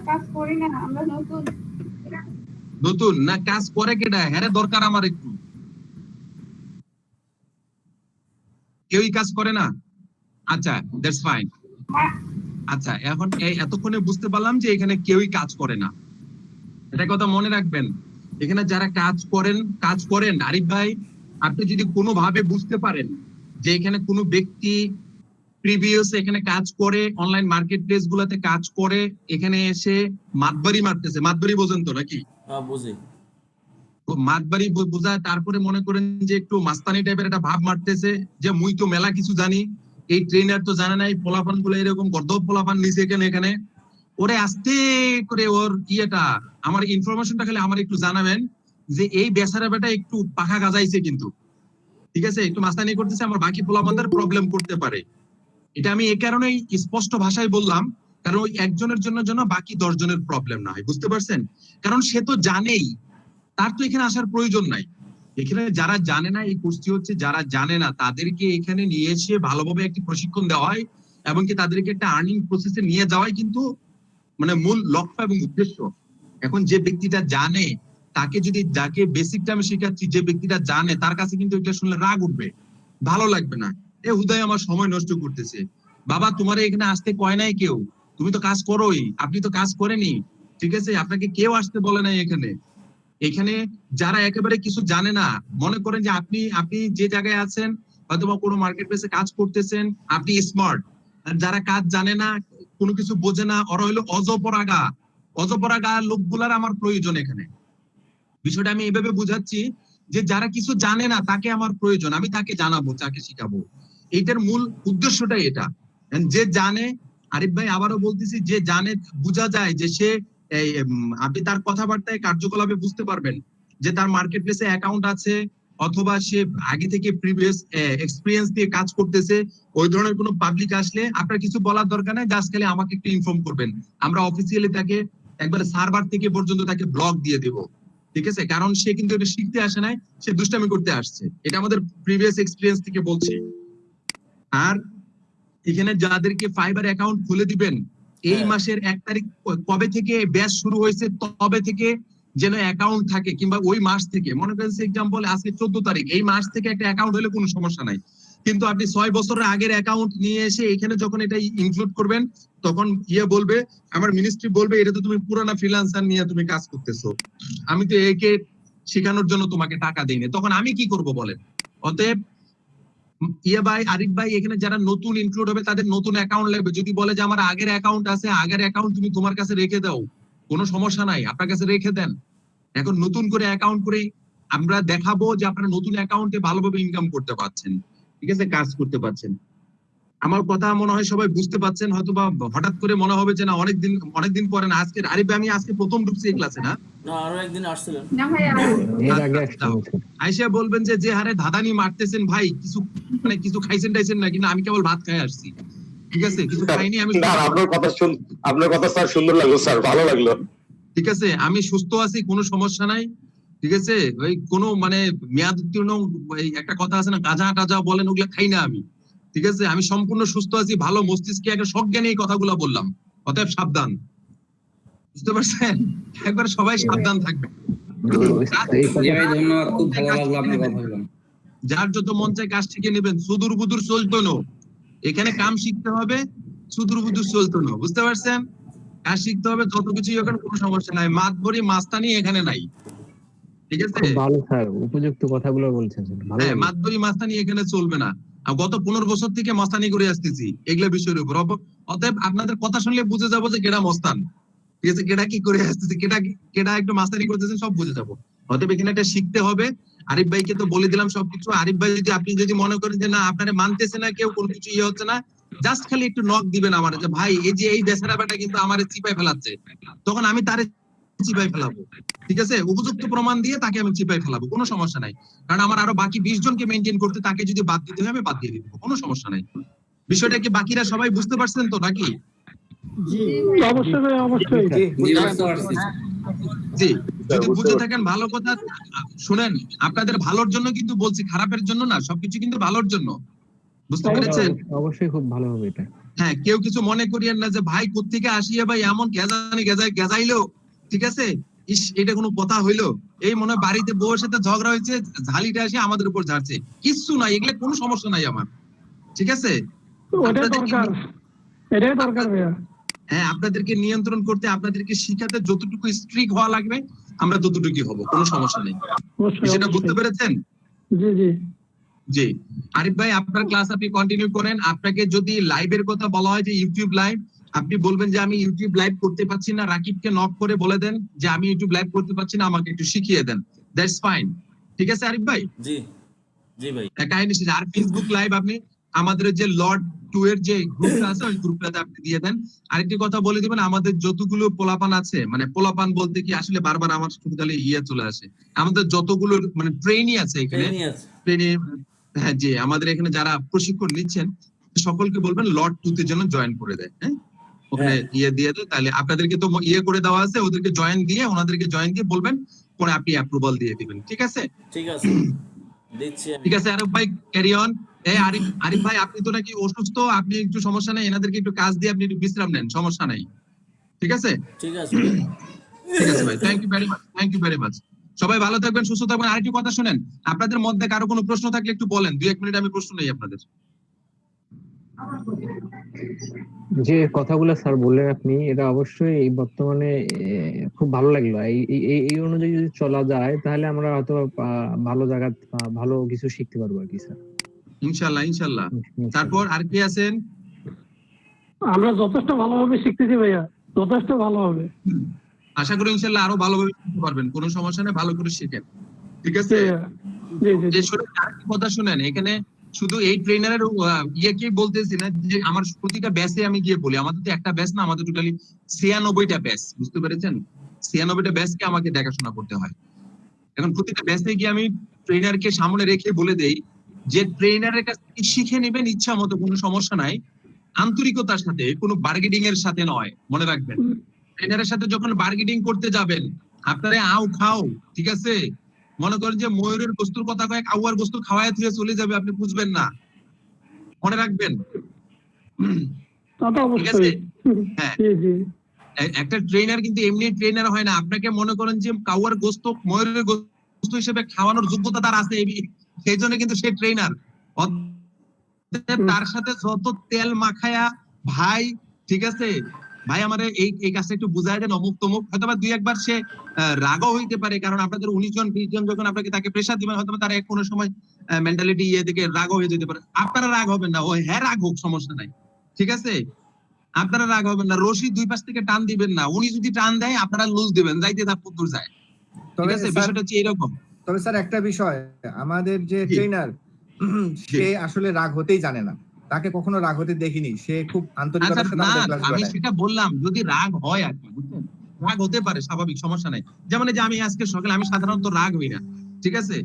কাজ করি না, আমরা নতুন। নতুন না কাজ করে কেডা? হ্যাঁ দরকার আমার একটু। কেউই কাজ করে না? আচ্ছা, দ্যাটস ফাইন। আচ্ছা, এখন এই এতক্ষণে বুঝতে পারলাম যে এখানে কেউই কাজ করে না। এটা কথা মনে রাখবেন, এখানে যারা কাজ করেন আরিফ ভাই, আপনি যদি কোনোভাবে বুঝতে পারেন যে এখানে কোনো ব্যক্তি প্রিভিয়াস এখানে কাজ করে, অনলাইন মার্কেট প্লেস গুলাতে কাজ করে, এখানে এসে মাতবাড়ি মারতেছে, মাতবাড়ি বোঝেন তো নাকি? বুঝি। মাতবাড়ি বোঝায়, তারপরে মনে করেন যে একটু মাস্তানি টাইপের একটা ভাব মারতেছে যে মুই তো মেলা কিছু জানি, এই ট্রেনার তো জানে নাই, পোলাপান গুলো এরকম গর্দব পোলাপান নিচে এখানে ওরে আস্তে করে ওর ইয়েটা, আমার ইনফরমেশনটা খালি আমার একটু জানাবেন যে এই বেচারা বেটা একটু পাখা গাজাইছে কিন্তু, ঠিক আছে, একটু মাস্তানি করতেছে, আমার বাকি পোলাপানদের প্রবলেম করতে পারে। এটা আমি এই কারণেই স্পষ্ট ভাষায় বললাম, কারণ ওই একজনের জন্য বাকি 10 জনের প্রবলেম না হয়, বুঝতে পারছেন? কারণ সে তো জানেই, তার তো এখানে আসার প্রয়োজন নাই। এখানে যারা জানে না, এই কোর্সটি হচ্ছে যারা জানে না তাদেরকে এখানে নিয়ে এসে ভালোভাবে একটি প্রশিক্ষণ দেওয়া হয় এবং কি তাদেরকে একটা আর্নিং প্রসেসে নিয়ে যাওয়াই কিন্তু মানে মূল লক্ষ্য এবং উদ্দেশ্য। এখন যে ব্যক্তিটা জানে, তাকে যদি, যাকে বেসিকটা আমি শেখাচ্ছি, যে ব্যক্তিটা জানে তার কাছে কিন্তু এটা শুনলে রাগ উঠবে, ভালো লাগবে না। এ হুদায় আমার সময় নষ্ট করতেছে। বাবা তোমার এখানে আসতে কয় নাই কেউ, তুমি তো কাজ করোই, আপনি তো কাজ করেনি, ঠিক আছে, আপনাকে কেউ আসতে বলে নাই এখানে। এখানে যারা একেবারে কিছু জানে না, মনে করেন যে আপনি যে জায়গায় আছেন, হয়তো বা কোনো মার্কেট প্লেসে কাজ করতেছেন, আপনি স্মার্ট। আর যারা কাজ জানে না, কোনো কিছু বোঝে না, ওরা হলো অজপরাগা লোকগুলার আমার প্রয়োজন এখানে। বিষয়টা আমি এইভাবে বুঝাচ্ছি যে যারা কিছু জানে না তাকে আমার প্রয়োজন, আমি তাকে জানাবো, তাকে শিখাবো। এইটার মূল উদ্দেশ্যটাই এটা। যে জানে, আরিফ ভাই আবারও বলতেছি, যে জানে বোঝা যায় যে সে, আপনি তার কথাবার্তায় কার্যকলাপে বুঝতে পারবেন যে তার মার্কেট প্লেসে অ্যাকাউন্ট আছে, অথবা সে আগে থেকে প্রিভিয়াস এক্সপিরিয়েন্স দিয়ে কাজ করতেছে। ওই ধরনের কোনো পাবলিক আসলে আপনার কিছু বলার দরকার নাই, জাস্ট খালি আমাকে একটু ইনফর্ম করবেন, আমরা অফিসিয়ালি তাকে একবারে সার্ভার থেকে পর্যন্ত তাকে ব্লক দিয়ে দেব, ঠিক আছে? কারণ সে কিন্তু এটা শিখতে আসে নাই, সে দুষ্টামি করতে আসছে, এটা আমাদের প্রিভিয়াস এক্সপিরিয়েন্স থেকে বলছি। আর এখানে যাদেরকে ফাইবার অ্যাকাউন্ট খুলে দিবেন, এই মাসের 1 তারিখ কবে থেকে ব্যাচ শুরু হয়েছে তবে থেকে যেন অ্যাকাউন্ট থাকে, কিংবা ওই মাস থেকে, মনে করেন এক্সাম্পল আজকে 14 তারিখ, এই মাস থেকে একটা অ্যাকাউন্ট হলে কোনো সমস্যা নাই। কিন্তু আপনি 6 বছরের আগের অ্যাকাউন্ট নিয়ে এসে এখানে যখন এটা ইনক্লুড করবেন, তখন বলবে, আমার মিনিস্ট্রি বলবে, এটা তো তুমি পুরানা ফ্রিল্যান্সার নিয়ে তুমি কাজ করতেছো, আমি তো একে শেখানোর জন্য তোমাকে টাকা দিইনি, তখন আমি কি করব বলেন? অতএব ভাই, আরিফ ভাই, এখানে যারা নতুন ইনক্লুড হবে তাদের নতুন অ্যাকাউন্ট লাগবে। যদি বলে যে আমার আগের অ্যাকাউন্ট আছে, আগের অ্যাকাউন্ট তুমি তোমার কাছে রেখে দাও, কোনো সমস্যা নাই, আপনার কাছে রেখে দেন। এখন নতুন করে অ্যাকাউন্ট করে আমরা দেখাবো যে আপনারা নতুন অ্যাকাউন্টে ভালোভাবে ইনকাম করতে পারছেন, ঠিক আছে, কাজ করতে পারছেন। আমার কথা মনে হয় সবাই বুঝতে পারছেন। হয়তো বা হঠাৎ করে মনে হবে যে না, অনেকদিন পরে না, আজকে আরিফ ভাই আমি আজকে প্রথম ঢুকছি এই ক্লাসে, না আরো একদিন আসছিলেন? না ভাই, আইসা বলবেন যে হারে ধাঁধানি মারতেছেন ভাই, কিছু খাইছেন টাইছেন না, কিন্তু আমি কেবল ভাত খাই আসছি, ঠিক আছে, কিছু খাইনি আমি। আপনার কথা স্যার সুন্দর লাগলো স্যার, ভালো লাগলো, ঠিক আছে, আমি সুস্থ আছি, কোনো সমস্যা নাই, ঠিক আছে। ওই কোনো মানে মেয়াদ উত্তীর্ণ একটা কথা আছে না, গাঁজা টাজা বলেন, ওগুলা খাই না আমি, ঠিক আছে, আমি সম্পূর্ণ সুস্থ আছি, ভালো মস্তিষ্কে একটা সজ্ঞানে এই কথাগুলো বললাম। অতএব সাবধান, বুঝতে পারছেন? একবার সবাই সাবধান থাকবে। ধন্যবাদ, খুব ভালো লাগলো আপনার কথাগুলো। যার যত মন চায় কাজ শিখে নেবেন, সুদূর বুদুর চলতো না, এখানে কাম শিখতে হবে, সুদূর বুদুর চলতো না, বুঝতে পারছেন? কাজ শিখতে হবে, যত কিছুই এখন কোনো সমস্যা নাই, মাতবরি মাস্তানি এখানে নাই, ঠিক আছে? ভালো স্যার, উপযুক্ত কথাগুলো বলছেন, হ্যাঁ, মাতবরি মাস্তানি এখানে চলবে না। গত 15 বছর থেকে মাস্তানি করে আসতেছি এগুলা বিষয়ের উপর। অতএব আপনাদের কথা শুনলে বুঝে যাবো যে কেডা মস্তান, ঠিক আছে, কেডা কি করে আসতেছে, কেডা একটু মাস্তানি করতেছেন, সব বুঝে যাবো। অতএব এখানে একটা শিখতে হবে। আরিফ ভাইকে তো বলে দিলাম সবকিছু। আরিফ ভাই আপনি যদি মনে করেন যে না, আপনারা মানতেছে না কেউ, কোনো কিছু হচ্ছে না, জাস্ট খালি একটু নক দিবেন আমার, যে ভাই এই বেচারা বেটা কিন্তু আমার চিপাই ফেলাচ্ছে, তখন আমি তারে চিপাই ফেলাবো, ঠিক আছে, উপযুক্ত প্রমাণ দিয়ে তাকে আমি চিপাই ফেলাবো, কোনো সমস্যা নাই। কারণ আমার আরো বাকি 20 জনকে মেনটেন করতে, তাকে যদি বাদ দিতে হয় আমি বাদ দিয়ে দিব, কোনো সমস্যা নাই। বিষয়টা কি বাকিরা সবাই বুঝতে পারছেন তো নাকি? জি, যদি বুঝে থাকেন ভালো কথা। শুনেন, আপনাদের ভালোর জন্য কিন্তু বলছি, খারাপের জন্য না, সবকিছু কিন্তু ভালোর জন্য, বুঝতে পেরেছেন? অবশ্যই খুব ভালো হবে এটা। হ্যাঁ, কেউ কিছু মনে করিয়েন না যে ভাই কোত্থেকে আসিয়া ভাই এমন গেজাইলো, ঠিক আছে, ইস এটা কোনো কথা হইলো, এই মনে হয় বাড়িতে বউয়ের সাথে ঝগড়া হয়েছে, ঝালিটা এসে আমাদের উপর ঝাড়ছে, কিচ্ছু নাই, এগুলো কোনো সমস্যা নাই আমার, ঠিক আছে। ওটাই দরকার, এটাই দরকার ভাইয়া। হ্যাঁ, আপনাদেরকে নিয়ন্ত্রণ করতে, আপনাদেরকে শিখাতে যতটুকু স্ট্রিক্ট হওয়া লাগবে আমরা ততটুকুই হব, কোনো সমস্যা নেই। অবশ্যই, সেটা বুঝতে অবশ্যই। পেরেছেন? জি জি জি। আরিফ ভাই, আপনার ক্লাস আপনি কন্টিনিউ করেন। আপনাকে যদি লাইভের কথা বলা হয় যে ইউটিউব লাইভ, আপনি বলবেন যে আমি ইউটিউব লাইভ করতে পারছি না, রাকিবকে নক করে বলে দেন যে আমি ইউটিউব লাইভ করতে পারছি না, আমাকে একটু শিখিয়ে দেন, দ্যাটস ফাইন, ঠিক আছে আরিফ ভাই? জি জি ভাই। কাহিনী শেষ। আর ফেসবুক লাইভ আপনি আমাদের যে লর্ড 2 এর যে গ্রুপটা আছে ওই গ্রুপটাতে আপনি দিয়ে দেন। আরেকটি কথা বলে দিবেন, আমাদের যতগুলো পোলাপান আছে, মানে পোলাপান বলতে কি আসলে বারবার আমার শুধু খালি চলে আসে, আমাদের যতগুলো মানে ট্রেনি আছে এখানে, ট্রেনিং আছে। ট্রেনি, হ্যাঁ জি, আমাদের এখানে যারা প্রশিক্ষণ নিচ্ছেন সকলকে বলবেন লর্ড 2 তে যেন জয়েন করে দেয়। হ্যাঁ, ওখানে দিয়ে দেয়, তাহলে আপনাদেরকে তো করে দেওয়া আছে, ওদেরকে জয়েন দিয়ে, ওনাদেরকে জয়েন দিয়ে বলবেন, পরে আপনি অ্যাপ্রুভাল দিয়ে দিবেন, ঠিক আছে? ঠিক আছে, দিচ্ছি আমি। ঠিক আছে আরিফ ভাই, ক্যারি অন। আরিফ ভাই, আপনি তো নাকি অসুস্থ, আপনি একটু সমস্যা নেই, এনাদেরকে একটু কাজ দিয়ে আপনি একটু বিশ্রাম নেন, সমস্যা নাই, ঠিক আছে? ঠিক আছে ভাই। ঠিক আছে ভাই, thank you very much, thank you very much. সবাই ভালো থাকবেন, সুস্থ থাকবেন। আরেকটু কথা শুনেন, আপনাদের মধ্যে কারো কোনো প্রশ্ন থাকলে একটু বলেন, 2-1 মিনিট আমি প্রশ্ন নেই আপনাদের। যে কথাগুলো স্যার বললেন আপনি, এটা অবশ্যই এই বর্তমানে খুব ভালো লাগলো। এই অনুযায়ী যদি চলা যায় তাহলে আমরা হয়তো ভালো জায়গা, ভালো কিছু শিখতে পারবো আর কি স্যার। ইনশাআল্লাহ, ইনশাআল্লাহ। তারপর আর কি আছেন? আমরা যথেষ্ট ভালোভাবে শিখতেছি ভাইয়া, যথেষ্ট ভালোভাবে। আশা করি ইনশাআল্লাহ আরো ভালোভাবে শিখতে পারবেন, কোনো সমস্যা নেই, ভালো করে শিখেন, ঠিক আছে? জি জি যে জি। শুনে আরেকটি কথা শুনেন, এখানে শুধু এই ট্রেনারের কি বলতেছি না, যে আমার প্রতিটা ব্যাচে আমি গিয়ে বলি, আমাদের তো একটা ব্যাচ না, আমাদের টোটালি 96টা ব্যাচ, বুঝতে পেরেছেন? 96টা ব্যাচকে আমাকে দেখাশোনা করতে হয়। এখন প্রতিটা ব্যাচে গিয়ে আমি ট্রেনারকে সামনে রেখে বলে দেই যে ট্রেনারের কাছ থেকে শিখে নেবেন ইচ্ছা মতো, কোনো সমস্যা নাই, আন্তরিকতার সাথে, কোনো বার্গেনিং এর সাথে নয়, মনে রাখবেন। ট্রেনারের সাথে যখন বার্গেনিং করতে যাবেন, আপনারা আও খাও, ঠিক আছে, মনে করেন যে ময়ূরের গোস্তুর কথা কয়েক আউয়ার গোস্ত খাওয়ায় দিয়ে চলে যাবে, আপনি বুঝবেন না, মনে রাখবেন। তা তো ঠিক আছে? অবশ্যই। হ্যাঁ। জি জি। একটা ট্রেনার কিন্তু এমনি ট্রেনার হয় না, আপনাকে মনে করেন যে কাউয়ার গোস্ত ময়ূরের গোস্ত হিসেবে খাওয়ানোর যোগ্যতা তার আছে, সেই জন্য কিন্তু সে ট্রেনার। তার সাথে যত তেল মাখায়া ভাই, ঠিক আছে ভাই, আমাদের এই কাজটা একটু বুঝায় দেন, অমুক তমুক, হয়তো বা 2-1 বার সে রাগও হইতে পারে, কারণ আপনাদের 19 জন 20 জন যখন আপনাকে তাকে প্রেসার দিবেন, হয়তো তার কোনো সময় মেন্টালিটি থেকে রাগও হয়ে যেতে পারে। আপনারা রাগ হবেন না, ওই হ্যাঁ রাগ হোক, সমস্যা নাই, ঠিক আছে? আপনারা রাগ হবেন না, রশি 2 পাশ থেকে টান দিবেন না, উনি যদি টান দেয় আপনারা লুজ দিবেন, যাইতে থাক পুতুর যায়, ঠিক আছে? বিষয়টা হচ্ছে এরকম। তবে স্যার একটা বিষয়, আমাদের যে জি। ট্রেনার সে আসলে রাগ হতেই জানে না, তাকে কখনো রাগ হতে দেখিনি, সে খুব আন্তরিকতার আচ্ছা, সাথে না, আমাদের ক্লাস আমি করায়। সেটা বললাম, যদি রাগ হয় আর কি, বুঝছেন, রাগ হতে পারে, স্বাভাবিক, সমস্যা নাই। যেমন এই যে আমি আজকে সকালে, আমি সাধারণত রাগ হই না, ঠিক আছে,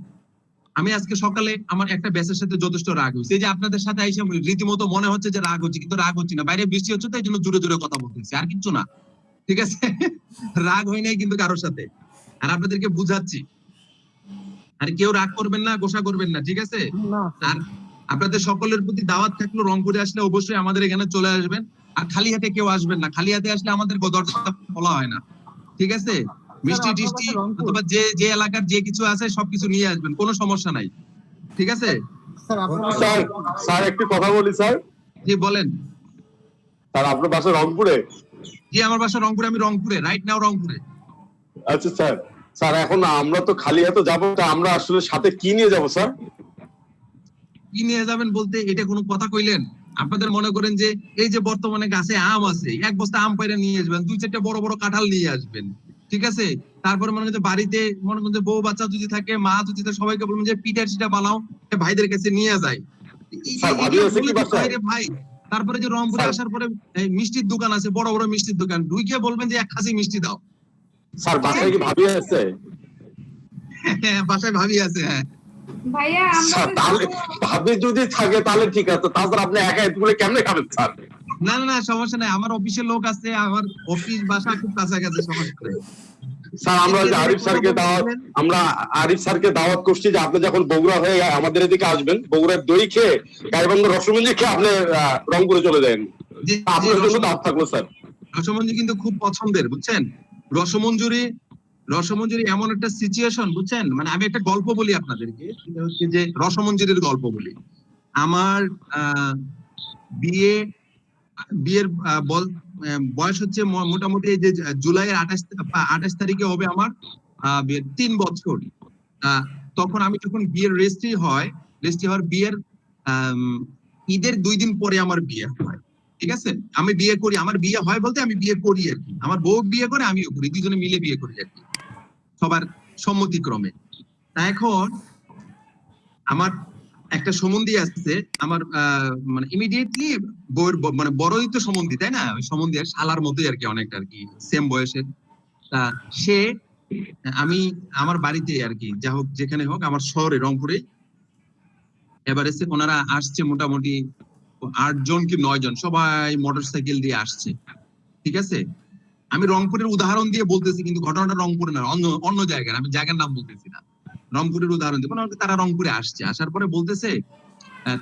আমি আজকে সকালে আমার একটা ব্যাচের সাথে যথেষ্ট রাগ হয়েছে, এই যে আপনাদের সাথে আইসা রীতিমতো মনে হচ্ছে যে রাগ হচ্ছে, কিন্তু রাগ হচ্ছে না, বাইরে বৃষ্টি হচ্ছে তো এই জন্য জোরে জোরে কথা বলতেছি, আর কিচ্ছু না, ঠিক আছে? রাগ হয় নাই কিন্তু কারোর সাথে, আর আপনাদেরকে বুঝাচ্ছি, আর কেউ রাগ করবেন না, গোসা করবেন না, ঠিক আছে? না আর আপনাদের সকলের প্রতি দাওয়াত থাকলো, রংপুরে আসলে অবশ্যই আমাদের এখানে চলে আসবেন, আর খালি হাতে কেউ আসবেন না, খালি হাতে আসলে আমাদের দরজা খোলা হয় না, ঠিক আছে? মিষ্টি টিষ্টি অথবা যে যে এলাকার যে কিছু আছে সবকিছু নিয়ে আসবেন, কোনো সমস্যা নাই, ঠিক আছে? স্যার, স্যার একটি কথা বলি স্যার। জি বলেন। স্যার আপনার বাসা রংপুরে? জি, আমার বাসা রংপুরে, আমি রংপুরে, রাইট নাও রংপুরে। আচ্ছা স্যার, স্যার এখন আমরা তো খালি হাতে যাবো, তা আমরা আসলে সাথে কি নিয়ে যাবো স্যার? কি নিয়ে যাবেন বলতে, এটা কোনো কথা কইলেন? আপনাদের মনে করেন যে এই যে বর্তমানে গাছে আম আছে, 1 বস্তা আম পাইরা নিয়ে আসবেন, 2-4টা বড় বড় কাঁঠাল নিয়ে আসবেন, ঠিক আছে? তারপরে মনে করেন যে বাড়িতে মনে করেন যে বউ বাচ্চা যদি থাকে, মা যদি থাকে, সবাইকে বলবেন যে পিঠা টিঠা বানাও, ভাইদের কাছে নিয়ে যায়। স্যার ভাবি আছে কি বাসায়? ভাই, তারপরে যে রংপুরে আসার পরে মিষ্টির দোকান আছে, বড় বড় মিষ্টির দোকান, ঢুকে বলবেন যে 1 খাসি মিষ্টি দাও। স্যার বাসায় কি ভাবি আছে? হ্যাঁ, বাসায় ভাবি আছে, হ্যাঁ। ভাইয়া আমরা স্যার তাহলে ভাবি যদি থাকে তাহলে ঠিক আছে, তাছাড়া আপনি একা এতগুলো কেমনে খাবেন স্যার? না না না, সমস্যা নাই, আমার অফিসের লোক আছে, আমার অফিস বাসা খুব কাছাকাছি, সমস্যা নেই। স্যার আমরা যে আরিফ স্যারকে দাওয়াত, আমরা আরিফ স্যারকে দাওয়াত করছি যে আপনি যখন বগুড়া হয়ে আমাদের এদিকে আসবেন, বগুড়ার দই খেয়ে, গাইবান্ধার রসগোল্লা খেয়ে আপনি রংপুরে চলে যান। যে আপনার জন্য দাঁত থাকলো স্যার। রসমঞ্জুরি কিন্তু খুব পছন্দের, বুঝছেন? রসমঞ্জুরি এমন একটা সিচুয়েশন, বুঝছেন? মানে আমি একটা গল্প বলি আপনাদেরকে, সেটা হচ্ছে যে রসমঞ্জুরির গল্প বলি। আমার বিয়ের বয়স হচ্ছে মোটামুটি এই যে জুলাইয়ের 28 তারিখে হবে আমার বিয়ের 3 বছর। তখন আমি যখন বিয়ের রেজিস্ট্রি হওয়ার বিয়ের ঈদের 2 দিন পরে আমার বিয়ে হয়, ঠিক আছে? আমি বিয়ে করি, আমার বিয়ে হয় বলতে আমি বিয়ে করি আর কি। আমার বউ বিয়ে করে, আমিও করি, দুজনে মিলে বিয়ে করি আর কি, সবার সম্মতিক্রমে। তা এখন আমার একটা সম্বন্ধী আসছে, আমার মানে ইমিডিয়েটলি বউয়ের মানে বড়ই তো সম্বন্ধী, তাই না? ওই সম্বন্ধী শালার মতোই আর কি, অনেকটা আর কি সেম বয়সের। তা সে আমার বাড়িতে আর কি, যা হোক যেখানে হোক, আমার শহরে রংপুরে এবারে ওনারা আসছে মোটামুটি 8 জন কি 9 জন, সবাই মোটরসাইকেল দিয়ে আসছে, ঠিক আছে? আমি রংপুরের উদাহরণ দিয়ে বলতেছি, কিন্তু ঘটনাটা রংপুরে না, অন্য জায়গার, আমি জায়গার নাম বলতেছি না, রংপুরের উদাহরণ দিব। তারা রংপুরে আসছে, আসার পরে বলতেছে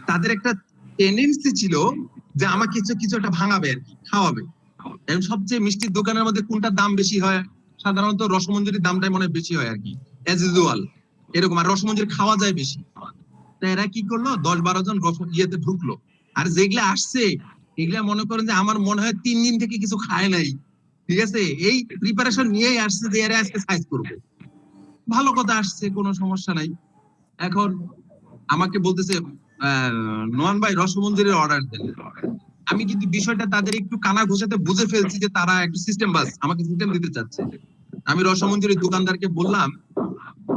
তাদের একটা টেন্ডেন্সি ছিল যে আমাকে কিছু একটা ভাঙাবে আর কি, খাওয়াবে। এবং সবচেয়ে মিষ্টির দোকানের মধ্যে কোনটার দাম বেশি হয়? সাধারণত রসমঞ্জুরির দামটাই মনে বেশি হয় আর কি, অ্যাজ ইউজুয়াল এরকম। আর রসমঞ্জুরি খাওয়া যায় বেশি। তা এরা কি করলো, 10-12 জন ইয়েতে ঢুকলো। আর যেগুলা আসছে এগুলা মনে করেন যে আমার মনে হয় 3 দিন থেকে কিছু খায় নাই, ঠিক আছে? এই প্রিপারেশন নিয়েই আসছে যে এরা আজকে সাইজ করবে। ভালো কথা, আসছে, কোনো সমস্যা নাই। এখন আমাকে বলতেছে নোমান ভাই রসমঞ্জুরির অর্ডার দেন। আমি কিন্তু বিষয়টা তাদের একটু কানা ঘোষাতে বুঝে ফেলছি যে তারা একটু সিস্টেম বাস, আমাকে সিস্টেম দিতে চাচ্ছে। আমি রসমঞ্জুরির দোকানদারকে বললাম,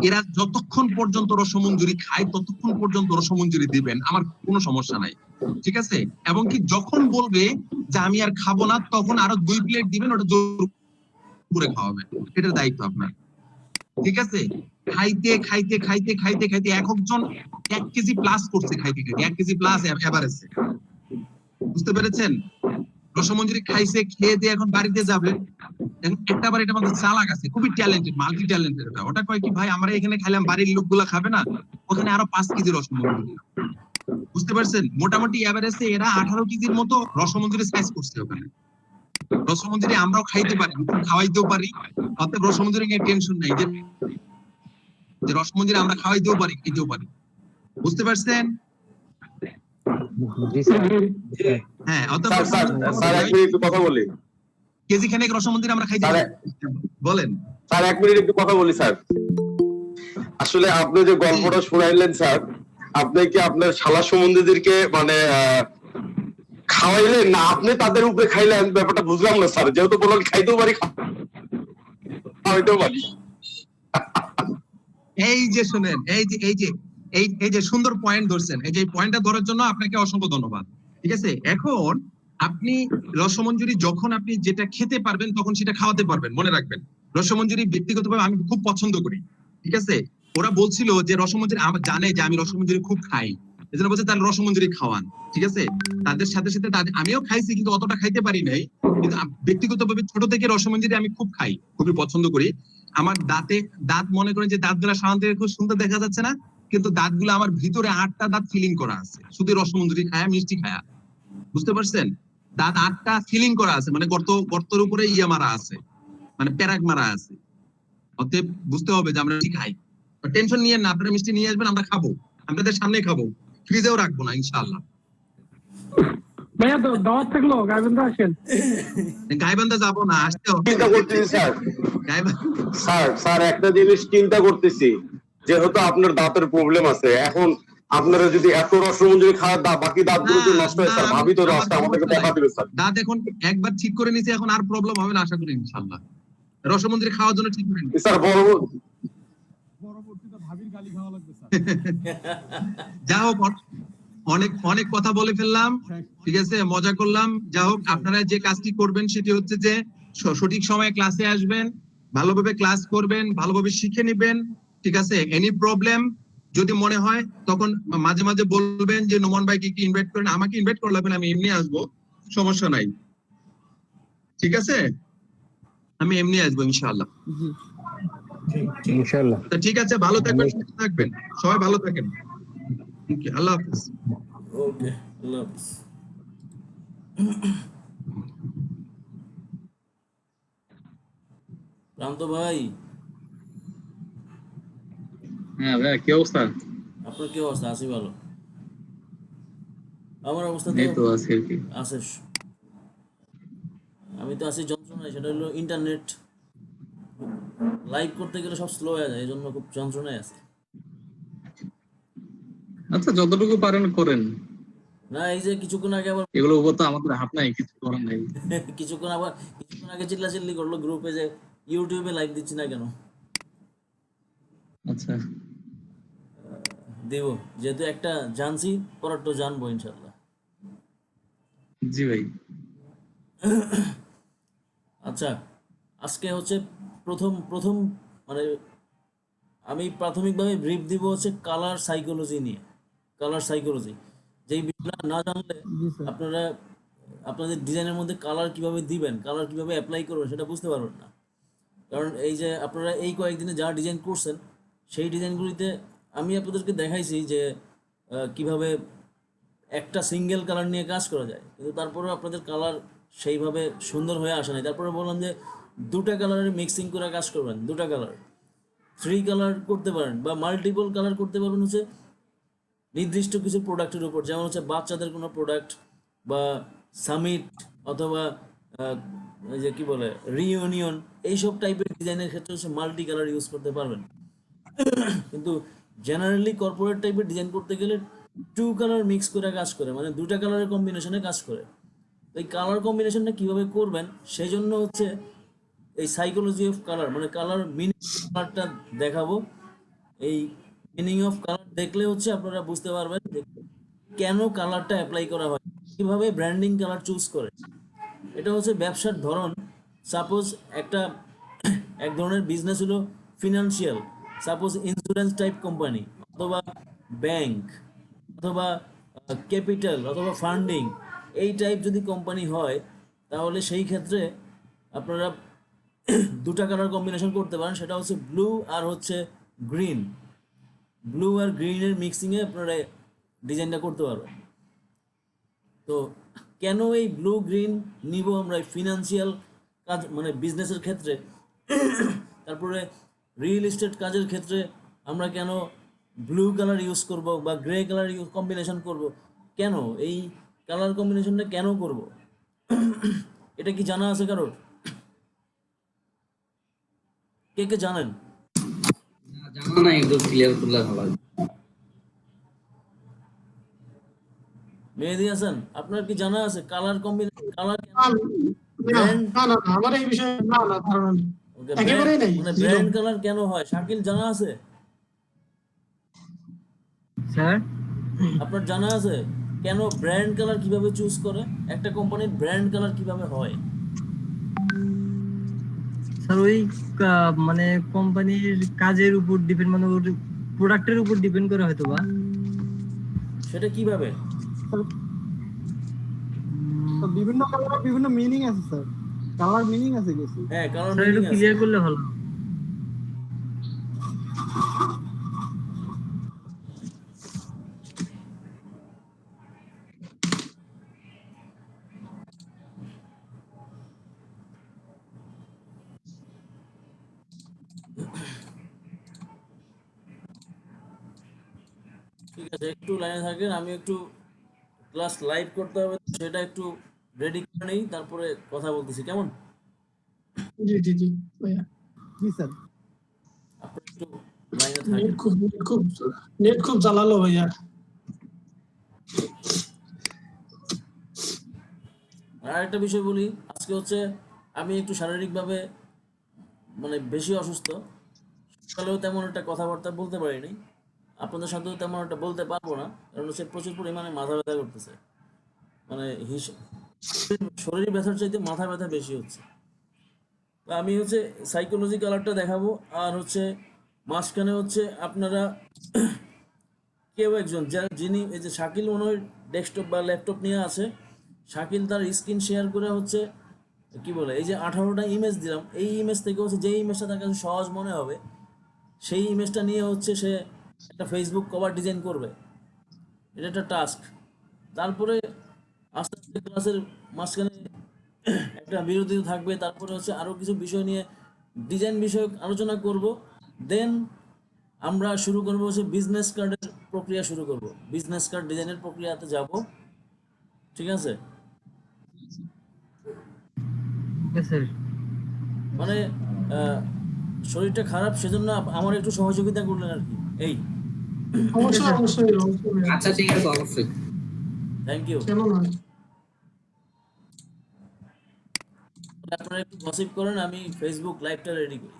এরা যতক্ষণ পর্যন্ত রসমঞ্জুরি খায় ততক্ষণ পর্যন্ত রসমঞ্জুরি দিবেন, আমার কোনো সমস্যা নাই, ঠিক আছে? এবং কি যখন বলবে যে আমি আর খাবো না, তখন আরো 2 প্লেট দিবেন, ওটা জোর করে খাওয়াবেন, এটার দায়িত্ব আপনার, ঠিক আছে? খাইতে খাইতে খাইতে খাইতে খাইতে একজন 1 কেজি প্লাস করছে, খাইতে খাইতে 1 কেজি প্লাস এভারেজে, বুঝতে পেরেছেন? রসমঞ্জুরি খাইছে, খেয়ে দিয়ে এখন বাড়িতে যাবে। একটা বার এটা আমাদের চালাক আছে, খুবই ট্যালেন্টেড, মাল্টি ট্যালেন্টেড। ওটা কয় কি, ভাই আমরা এখানে খাইলাম, বাড়ির লোকগুলা খাবে না, ওখানে আরো 5 কেজি রসমঞ্জুরি, বুঝতে পারছেন? মোটামুটি এভারেজে এরা 18 কেজির মতো রসমঞ্জুরি সাইজ করছে ওখানে। রসমঞ্জুরি আমরাও খাইতে পারি, খাওয়াইতেও পারি, অতএব রসমঞ্জুরি নিয়ে টেনশন নাই, যে রসমঞ্জুরি আমরা খাওয়াইতেও পারি, খেতেও পারি, বুঝতে পারছেন? জি স্যার। হ্যাঁ, অতএব স্যার 1 মিনিট একটু কথা বলি। কেজি খানেক রসমঞ্জুরি আমরা খাইতে পারি। বলেন স্যার 1 মিনিট একটু কথা বলি স্যার। আসলে আপনি যে গল্পটা শোনাইলেন স্যার, আপনি কি আপনার শালা সম্বন্ধীদেরকে মানে খাওয়াইলেন না আপনি তাদের উপরে খাইলেন? ব্যাপারটা বুঝলাম না স্যার। যেহেতু বললেন খাইতেও পারি, খাওয়াইতেও পারি। এই যে শুনেন, এই যে সুন্দর পয়েন্ট ধরছেন, এই যে পয়েন্টটা ধরার জন্য আপনাকে অসংখ্য ধন্যবাদ, ঠিক আছে? এখন আপনি রসমঞ্জুরি যখন আপনি যেটা খেতে পারবেন তখন সেটা খাওয়াতে পারবেন, মনে রাখবেন। রসমঞ্জুরি ব্যক্তিগতভাবে আমি খুব পছন্দ করি, ঠিক আছে? ওরা বলছিল যে রসমঞ্জুরি জানে যে আমি রসমঞ্জুরি খুব খাই, এজন্য বলছে তাহলে রসমঞ্জুরি খাওয়ান, ঠিক আছে? তাদের সাথে সাথে আমিও খাইছি, কিন্তু অতটা খাইতে পারি নাই। কিন্তু ব্যক্তিগতভাবে ছোট থেকে রসমঞ্জুরি আমি খুব খাই, খুবই পছন্দ করি। আমার দাঁত মনে করেন যে দাঁতগুলা সাধারণত খুব সুন্দর দেখা যাচ্ছে না, কিন্তু দাঁতগুলো আমার ভিতরে 8টা দাঁত ফিলিং করা আছে, শুধু রসমঞ্জুরি খায়া, মিষ্টি খায়া, বুঝতে পারছেন? দাঁত 8টা ফিলিং করা আছে, মানে গর্তের উপরে মারা আছে, মানে প্যারাক মারা আছে। অতএব বুঝতে হবে যে আমরা মিষ্টি খাই। টেনশন নিয়ে না, আপনারা মিষ্টি নিয়ে আসবেন, আমরা খাবো, আপনাদের সামনে খাবো, ফ্রিজেও রাখবো না ইনশাআল্লাহ। ভাইয়া তো দাওয়াত থাকলো, গাইবান্ধা আসেন। গাইবান্ধা যাবো না, আসতে হবে। চিন্তা করতেছি স্যার একটা জিনিস চিন্তা করতেছি, যেহেতু আপনার দাঁতের প্রবলেম আছে, এখন আপনারা যদি এত রসমঞ্জুরি খাওয়ার বাকি দাঁতগুলো তো নষ্ট হয় স্যার, ভাবি তো রাস্তা আমাদেরকে দেখা দিবে স্যার। দাঁত এখন একবার ঠিক করে নিয়েছে, এখন আর প্রবলেম হবে না আশা করি ইনশাআল্লাহ। রসমঞ্জুরি খাওয়ার জন্য ঠিক করে নিয়েছে স্যার। পরবর্তীতে ভাবির গালি খাওয়া লাগবে স্যার। যা হোক, অনেক কথা বলে ফেললাম, ঠিক আছে? মজা করলাম। যা হোক, আপনারা যে কাজটি করবেন সেটি হচ্ছে যে সঠিক সময়ে ক্লাসে আসবেন, ভালোভাবে ক্লাস করবেন, ভালোভাবে শিখে নেবেন, ঠিক আছে? এনি প্রবলেম যদি মনে হয় তখন মাঝে মাঝে বলবেন যে নোমান ভাইকে কি ইনভাইট করেন, আমাকে ইনভাইট করলে আমি এমনি আসবো, সমস্যা নাই, ঠিক আছে? আমি এমনি আসবো ইনশাআল্লাহ। ইনশাআল্লাহ। ঠিক আছে, ভালো থাকবেন, সুস্থ থাকবেন, সবাই ভালো থাকেন। আল্লাহ হাফেজ। ওকে, আল্লাহ হাফেজ। প্রান্ত ভাই, হ্যাঁ ভাই, কি অবস্থা? আপনার কি অবস্থা? আছি ভালো। আমার অবস্থা তো এই তো আছে আর কি। আছে, আমি তো আছি যন্ত্রণায়, সেটা হলো ইন্টারনেট। লাইভ করতে গেলে সব স্লো হয়ে যায়, এই জন্য খুব যন্ত্রণায় আছে। আচ্ছা, যতটুকু পারেন করেন। না, এই যে কিছুক্ষণ আগে আবার এগুলোর উপর তো আমাদের হাত নাই, কিছু করার নাই। কিছুক্ষণ আগে চিল্লাচিল্লি করলো গ্রুপে যে ইউটিউবে লাইভ দিচ্ছি না কেন। আচ্ছা, দেব, যেহেতু একটা জানছি, পরেরটা জানবো ইনশাল্লাহ। জি ভাই। আচ্ছা, আজকে হচ্ছে প্রথম প্রথম মানে আমি প্রাথমিকভাবে ব্রিফ দিব হচ্ছে কালার সাইকোলজি নিয়ে। কালার সাইকোলজি, যেই বিষয়টা না জানলে আপনারা আপনাদের ডিজাইনের মধ্যে কালার কিভাবে দিবেন, কালার কিভাবে অ্যাপ্লাই করবেন সেটা বুঝতে পারবেন না। কারণ এই যে আপনারা এই কয়েকদিনে যা ডিজাইন করছেন, সেই ডিজাইনগুলিতে আমি আপনাদেরকে দেখাইছি যে কিভাবে একটা সিঙ্গেল কালার নিয়ে কাজ করা যায়, কিন্তু তারপরেও আপনাদের কালার সেইভাবে সুন্দর হয়ে আসে নাই। তারপরে বললাম যে দুটা কালারের মিক্সিং করে কাজ করবেন, দুটা কালার, 3 কালার করতে পারেন বা মাল্টিপল কালার করতে পারবেন হচ্ছে নির্দিষ্ট কিছু প্রোডাক্টের উপর, যেমন হচ্ছে বাচ্চাদের কোনো প্রোডাক্ট বা সামিট অথবা এই যে কি বলে রিইউনিয়ন, এইসব টাইপের ডিজাইনের ক্ষেত্রে হচ্ছে মাল্টি কালার ইউজ করতে পারবেন। কিন্তু জেনারেলি কর্পোরেট টাইপের ডিজাইন করতে গেলে 2 কালার মিক্স করে কাজ করে, মানে দুটা কালারের কম্বিনেশনে কাজ করে। এই কালার কম্বিনেশনটা কিভাবে করবেন সেই জন্য হচ্ছে এই সাইকোলজি অফ কালার, মানে কালার মিনিং কালারটা দেখাবো। এই মিনিং অফ কালার দেখলে হচ্ছে আপনারা বুঝতে পারবেন যে কেন কালারটা অ্যাপ্লাই করা হয়, কিভাবে ব্র্যান্ডিং কালার চুজ করে। এটা হচ্ছে ব্যবসার ধরন। সাপোজ এক ধরনের বিজনেস হলো financial, suppose insurance type company অথবা ব্যাংক অথবা ক্যাপিটাল অথবা ফান্ডিং, এই টাইপ যদি কোম্পানি হয়, তাহলে সেই ক্ষেত্রে আপনারা দুটা কালার কম্বিনেশন করতে পারেন, সেটা হচ্ছে ব্লু আর হচ্ছে গ্রিন। ব্লু আর গ্রিনের মিক্সিংয়ে আপনারা ডিজাইনটা করতে পারবেন। তো কেন এই ব্লু গ্রিন নিব আমরা ফিনান্সিয়াল কাজ মানে বিজনেসের ক্ষেত্রে, তারপরে রিয়েল এস্টেট কাজের ক্ষেত্রে আমরা কেন ব্লু কালার ইউজ করব বা গ্রে কালার কম্বিনেশন করব, কেন এই কালার কম্বিনেশনটা কেন করব, এটা কি জানা আছে কারোর? কে কে জানেন? জানা নাই, একটু ক্লিয়ার করলে ভালো হয়। মেহেদি হাসান, আপনার কি জানা আছে কালার কম্বিনেশন, কালার না ব্র্যান্ড, না না না, আমার এই বিষয়ে না না ধারণা নেই, একেবারেই নেই, মানে zero। ব্র্যান্ড কালার কেন হয়? শাকিল জানা আছে? স্যার আপনার জানা আছে কেন ব্র্যান্ড কালার কিভাবে চুজ করে, একটা কোম্পানির ব্র্যান্ড কালার কিভাবে হয়? স্যার ওই মানে কোম্পানির কাজের উপর ডিপেন্ড, মানে প্রোডাক্টের উপর ডিপেন্ড করে হয়তো বা। সেটা কিভাবে? বিভিন্ন কালারের বিভিন্ন মিনিং আছে স্যার, কালার মিনিং আছে কিছু। হ্যাঁ, কালার স্যার একটু মিনিং আছে। ক্লিয়ার করলে ভালো। ঠিক আছে, একটু লাইনে থাকেন, আমি একটু ক্লাস লাইভ করতে হবে, সেটা একটু রেডি করে নেই, তারপরে কথা বলতেছি, কেমন? জি জি জি ভাইয়া, জি স্যার। আপনি একটু লাইনে থাকেন। নেট খুব জ্বালালো ভাইয়া। আর একটা বিষয় বলি, আজকে হচ্ছে আমি একটু শারীরিকভাবে মানে বেশি অসুস্থ, সকালেও তেমন একটা কথাবার্তা বলতে পারিনি, আপনাদের সাথেও তেমন একটা বলতে পারবো না, কারণ হচ্ছে প্রচুর পরিমাণে মাথা ব্যথা করতেছে, মানে শরীর ব্যথার চাইতে মাথা ব্যথা বেশি হচ্ছে। তো আমি হচ্ছে সাইকোলজি কালারটা দেখাবো, আর হচ্ছে মাঝখানে হচ্ছে আপনারা কেউ একজন যিনি এই যে শাকিল মনে হয় ডেস্কটপ বা ল্যাপটপ নিয়ে আছে, শাকিল তার স্ক্রিন শেয়ার করে হচ্ছে কি বলে এই যে 18টা ইমেজ দিলাম, এই ইমেজ থেকে হচ্ছে যে ইমেজটা তার কাছে সহজ মনে হবে সেই ইমেজটা নিয়ে হচ্ছে সে একটা ফেসবুক কভার ডিজাইন করবে। এটা একটা টাস্ক। তারপরে আস্তে আস্তে ক্লাসের মাঝখানে একটা বিরতি থাকবে, তারপরে হচ্ছে আরো কিছু বিষয় নিয়ে ডিজাইন বিষয়ক আলোচনা করব। দেন আমরা শুরু করব হচ্ছে বিজনেস কার্ডের প্রক্রিয়া শুরু করব, বিজনেস কার্ড ডিজাইনের প্রক্রিয়াতে যাব। ঠিক আছে? Okay sir. মানে আহ, শরীরটা খারাপ, সেজন্য আমার একটু সহযোগিতা করলেন আর কি। এই অবশ্যই অবশ্যই অবশ্যই আচ্ছা ঠিক আছে, অবশ্যই। Thank you. কেমন হয়? আপনারা একটু গসিপ করেন, আমি ফেসবুক লাইভটা রেডি করি।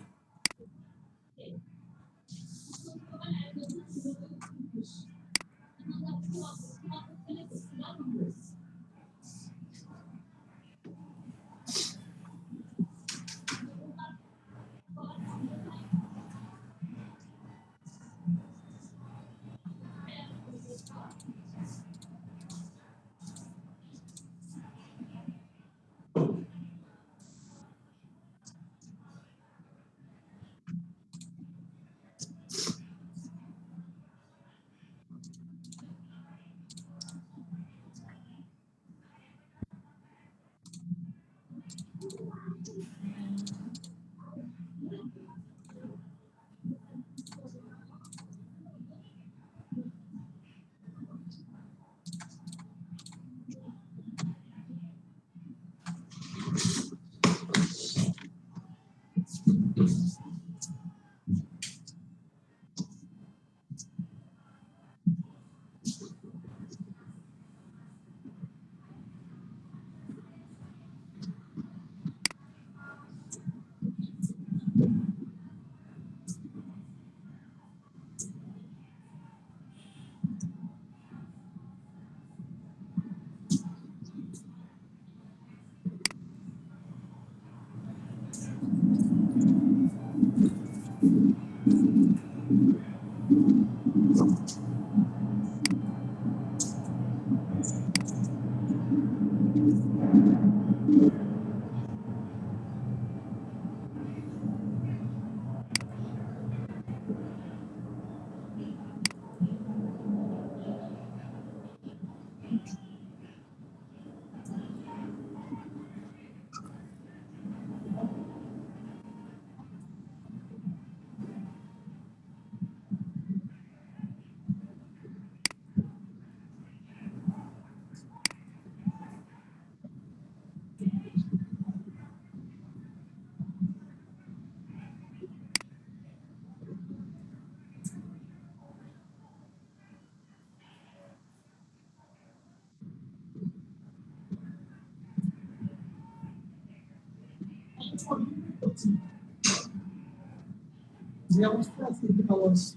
যে অবস্থা আছে কি ভালো আছে?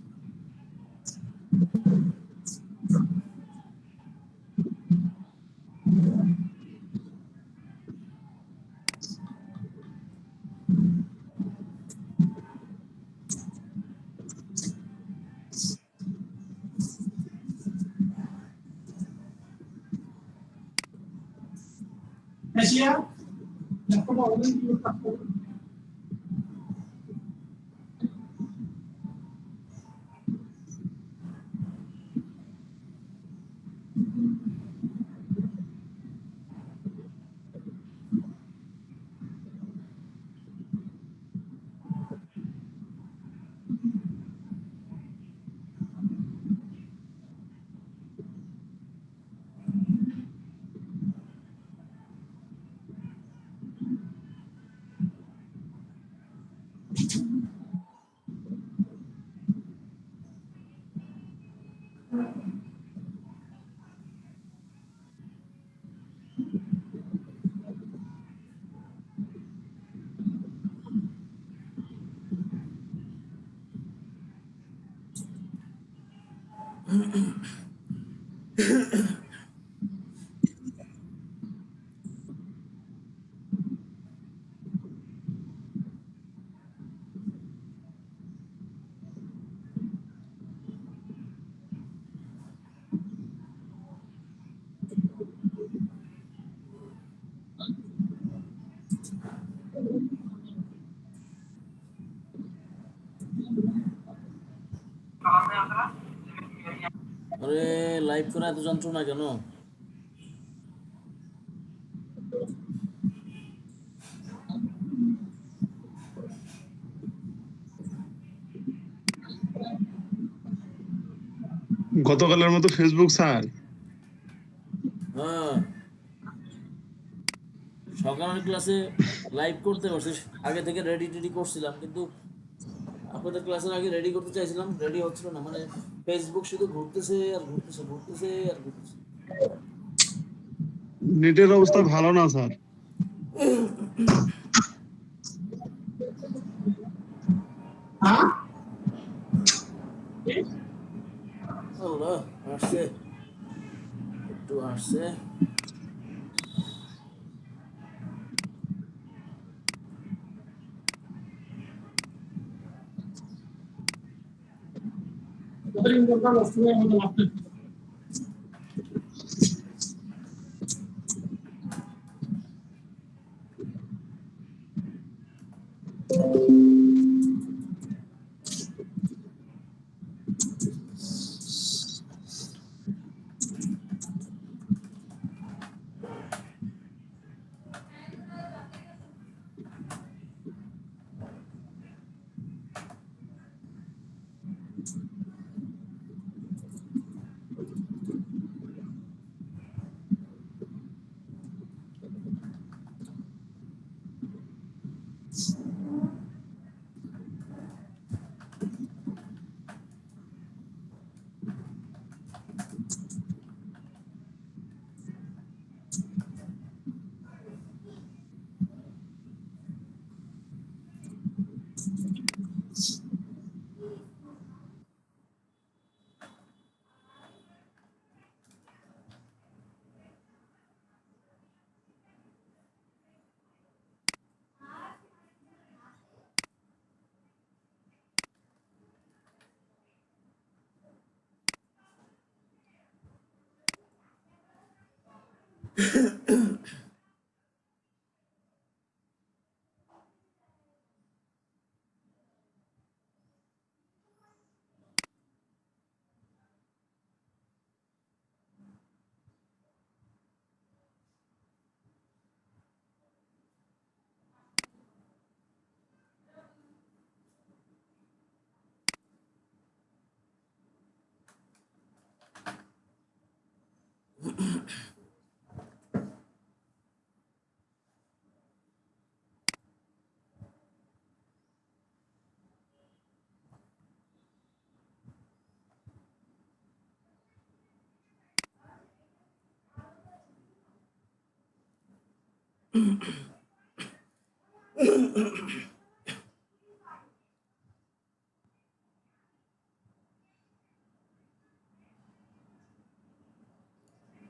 এশিয়া এখন অনলাইন কি করতে? আরে লাইভ করে এত যন্ত্রণা কেন? গতকালের মতো ফেসবুক স্যার? হ্যাঁ, সকালের ক্লাসে লাইভ করতে পারছি, আগে থেকে রেডি টেডি করছিলাম, কিন্তু আপনাদের ক্লাসের আগে রেডি করতে চাইছিলাম, রেডি হচ্ছিল না, মানে ফেসবুক শুধু ঘুরতেছে আর ঘুরতেছে, ঘুরতেছে আর ঘুরতেছে। নেটের অবস্থা ভালো না স্যার। আল্লাহ, আসছে, একটু আসছে।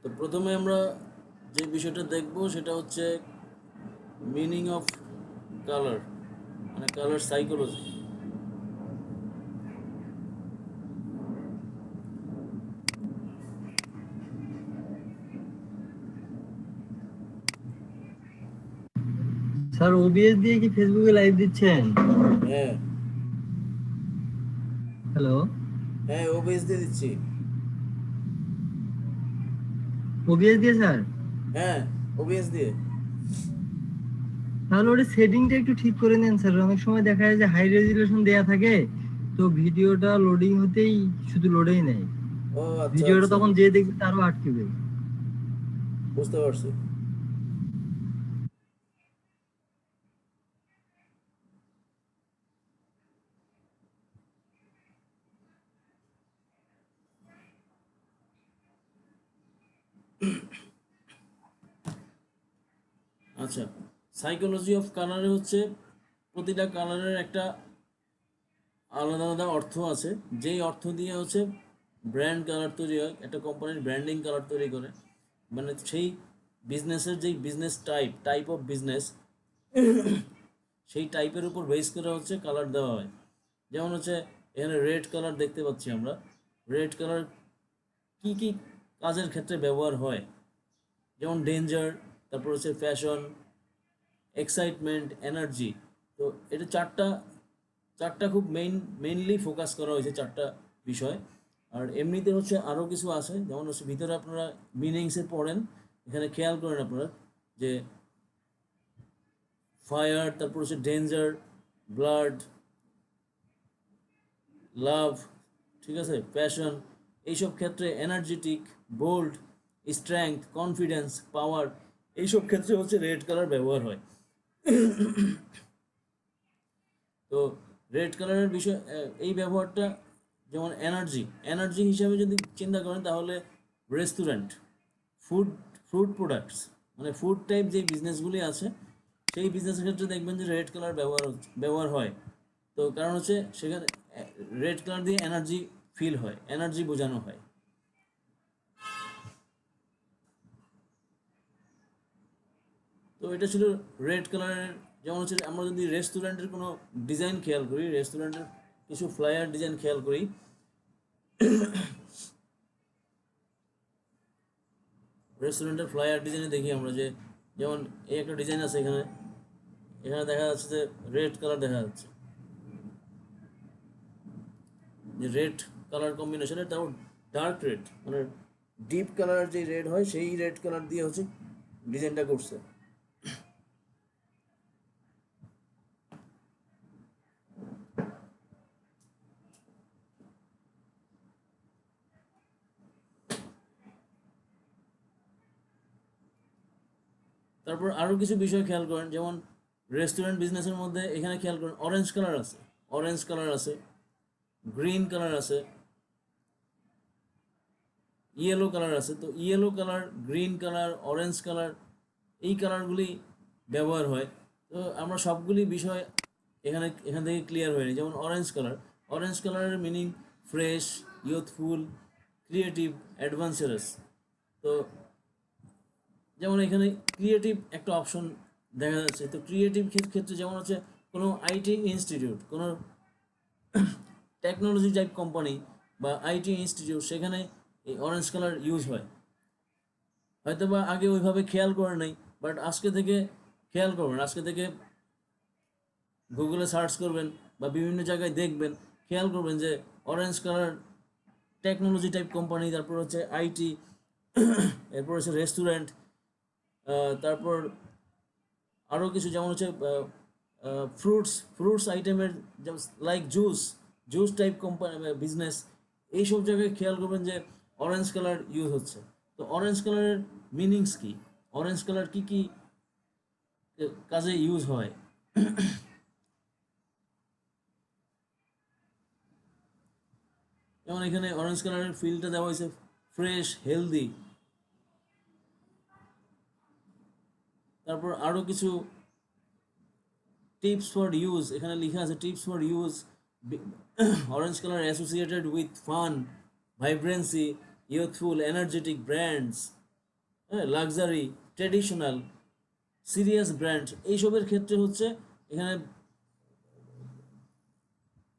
তো প্রথমে আমরা যে বিষয়টা দেখব সেটা হচ্ছে মিনিং অফ কালার, মানে কালার সাইকোলজি। স্যার ওবিএস দিয়ে কি ফেসবুকে লাইভ দিচ্ছেন? হ্যাঁ হ্যালো, হ্যাঁ, ওবিএস দিয়ে দিচ্ছি। ওবিএস দিয়ে স্যার? হ্যাঁ, ওবিএস দিয়ে। তাহলে ওটা সেটিংটা একটু ঠিক করে নেন স্যার। অনেক সময় দেখা যায় যে হাই রেজুলেশন দেয়া থাকে, তো ভিডিওটা লোডিং হতেই শুধু লোডেই নেয়, ও আচ্ছা ভিডিওটা আচ্ছা, তখন যে দেখবে তারও আটকেবে। বুঝতে পারছি। আচ্ছা, সাইকোলজি অফ কালারে হচ্ছে প্রতিটা কালারের একটা আলাদা আলাদা অর্থ আছে, যেই অর্থ দিয়ে হচ্ছে ব্র্যান্ড কালার তৈরি হয়, একটা কোম্পানির ব্র্যান্ডিং কালার তৈরি করে, মানে সেই বিজনেসের যেই বিজনেস টাইপ অফ বিজনেস, সেই টাইপের উপর বেস করে হচ্ছে কালার দেওয়া হয়। যেমন হচ্ছে এখানে রেড কালার দেখতে পাচ্ছি আমরা। রেড কালার কি কি কাজের ক্ষেত্রে ব্যবহার হয়, যেমন ডেঞ্জার, তারপর হচ্ছে ফ্যাশন, এক্সাইটমেন্ট, এনার্জি। তো এটা চারটা খুব মেইনলি ফোকাস করা হয়েছে, চারটা বিষয়। আর এমনিতে হচ্ছে আরও কিছু আছে, যেমন হচ্ছে ভিতরে আপনারা মিনিংসে পড়েন, এখানে খেয়াল করেন আপনারা যে ফায়ার, তারপর হচ্ছে ডেঞ্জার, ব্লাড, লাভ, ঠিক আছে, প্যাশন, এইসব ক্ষেত্রে এনার্জেটিক, বোল্ড, স্ট্রেংথ, কনফিডেন্স, পাওয়ার, এইসব ক্ষেত্রে হচ্ছে রেড কালার ব্যবহার হয়। তো রেড কালারের বিষয় এই ব্যবহারটা, যেমন এনার্জি হিসাবে যদি চিন্তা করেন তাহলে রেস্টুরেন্ট, ফুড ফুড প্রোডাক্টস, মানে ফুড টাইপ যে বিজনেসগুলি আছে সেই বিজনেসের ক্ষেত্রে দেখবেন যে রেড কালার ব্যবহার হয়। তো কারণ হচ্ছে সেখানে রেড কালার দিয়ে এনার্জি ফিল হয়, এনার্জি বোঝানো হয়। তো এটা ছিল রেড কালারের। যেমন হচ্ছে আমরা যদি রেস্টুরেন্টের কোনো ডিজাইন খেয়াল করি, রেস্টুরেন্টের কিছু ফ্লায়ার ডিজাইন খেয়াল করি, রেস্টুরেন্টের ফ্লায়ার ডিজাইনে দেখি আমরা যে যেমন এই একটা ডিজাইন আছে, এখানে দেখা যাচ্ছে যে রেড কালার দেখা যাচ্ছে, যে রেড কালার কম্বিনেশনের, তারপর ডার্ক রেড মানে ডিপ কালার যে রেড হয় সেই রেড কালার দিয়ে হচ্ছে ডিজাইনটা করছে। তারপর আরও কিছু বিষয় খেয়াল করেন, যেমন রেস্টুরেন্ট বিজনেসের মধ্যে এখানে খেয়াল করেন অরেঞ্জ কালার আছে, গ্রিন কালার আছে, ইয়েলো কালার আছে। তো yellow colour, green colour, orange colour, এই কালারগুলি ব্যবহার হয়। তো আমরা সবগুলি বিষয় এখান থেকে ক্লিয়ার হয়নি। যেমন অরেঞ্জ কালারের মিনিং ফ্রেশ, ইয়ুথফুল, ক্রিয়েটিভ, অ্যাডভেঞ্চারাস। তো যেমন এখানে ক্রিয়েটিভ একটা অপশন দেখা যাচ্ছে। তো ক্রিয়েটিভ ক্ষেত্রে যেমন হচ্ছে কোনো আইটি ইনস্টিটিউট, কোনো টেকনোলজি টাইপ কোম্পানি বা আইটি ইনস্টিটিউট, সেখানে এই অরেঞ্জ কালার ইউজ হয়। হয়তো বা আগে ওইভাবে খেয়াল করে নাই, বাট আজকে থেকে খেয়াল করবেন, আজকে থেকে গুগলে সার্চ করবেন বা বিভিন্ন জায়গায় দেখবেন, খেয়াল করবেন যে orange colour technology type company, তারপর হচ্ছে আইটি, এরপর হচ্ছে রেস্টুরেন্ট, তারপর আরও কিছু যেমন হচ্ছে ফ্রুটস আইটেমের, যেমন like juice type company business, এইসব জায়গায় খেয়াল করবেন যে অরেঞ্জ কালার ইউজ হচ্ছে। তো অরেঞ্জ কালারের মিনিংস কি, অরেঞ্জ কালার কি কি কাজে ইউজ হয়? যেমন এখানে অরেঞ্জ কালারের ফিলটা দেওয়া হয়েছে ফ্রেশ, হেলদি। তারপর আরও কিছু টিপস ফর ইউজ, এখানে লেখা আছে tips for use. Orange colour associated with fun, vibrancy, youthful, energetic brands, luxury, traditional, serious brand, এইসবের ক্ষেত্রে হচ্ছে এখানে